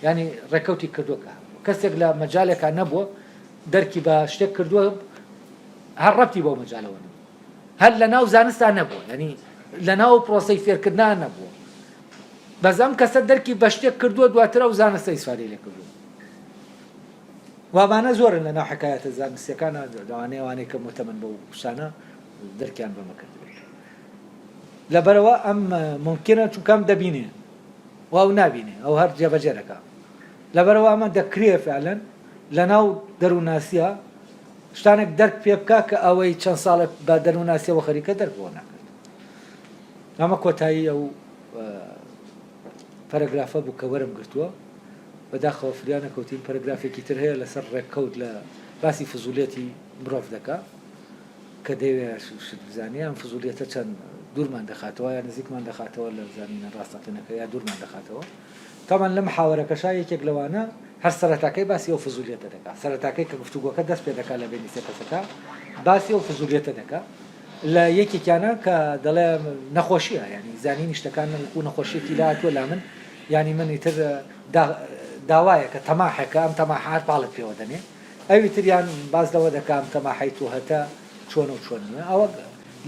ینی ڕێکەوتی کردووەکە کەسێک لە مەجالێکە نەبووە دەرکی بە شتێک کردووە هەر ڕەبتی بۆ مەجالەوە نەبوو هەر لە ناو زانستان نەبووە ینی لە ناو پرۆسەی فێرکردنان نەبووە بەس ئەم کەسە دەرکی بە شتێک کردووە دواتر ئەو زانستە ئیسفادەی لێ کردووە وابانە زۆرن لە ناو حکایەتە زانستیەکانە لەوانەیە کە متەمەن بەو شتانە دەرکیان بەمەکردوێت لەبەرەوە ئەم ممکنە چونکەم دەبینێ واو نابینێ ئەو هەر جێبەجێ دەکا لەبەرەوە ئەمە دەکرێ فعلەن لە ناو دەرووناسیە شتانێک دەرک پێ بکە کە ئەوەی چەند ساڵێک بە دەرووناسیەوە خەریکە دەرکەوە ناکرێت ئەمە کۆتایی ئەو پەرەگرافە بوو کە وەرم گرتووە بەداخەوە فریانە کەوتین پەرەگرافێکی تر هەیە لەسەر ڕێککەوت لە باسی فزولیەتی مرۆڤ دەکا کە دەیوێت شت بزانێ ئەم فزولیەتە چەند دوورمان دەخاتەوە یا نزیکمان دەخاتەوە لە زانینە ڕاستەقینەکە یا دوورمان دەخاتەوە تامان لە محاوەرەکەشا یەکێک لەوانە هەر سەرەتاکەی باسی ئەو فزولیەتە دەکات سەرەتاکەی کە گفتوگۆکە دەست پێ دەکات لە بینی سێ کەسەکە باسی ئەو فزولیەتە دەکات لە یەکێکیانە کە دەڵێ نەخۆشیە ینی زانینی شتەکان و نەخۆشیەتی لا هاتووە لا من ینی من ئیتر داوایە کە تەماحێکە ئەم تەماحات باڵت پێوە دەنێ ئەوی تریان باز لەوە دەکات تەماحەی تو هەتا چۆن و چۆن نیە ئەوە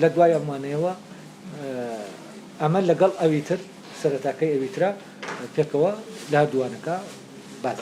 لە دوای ئەمانەوە ئەمە لەگەڵ ئەوی تر سەرەتاکەی ئەوی ترە پێکەوە لا دوانەکە باز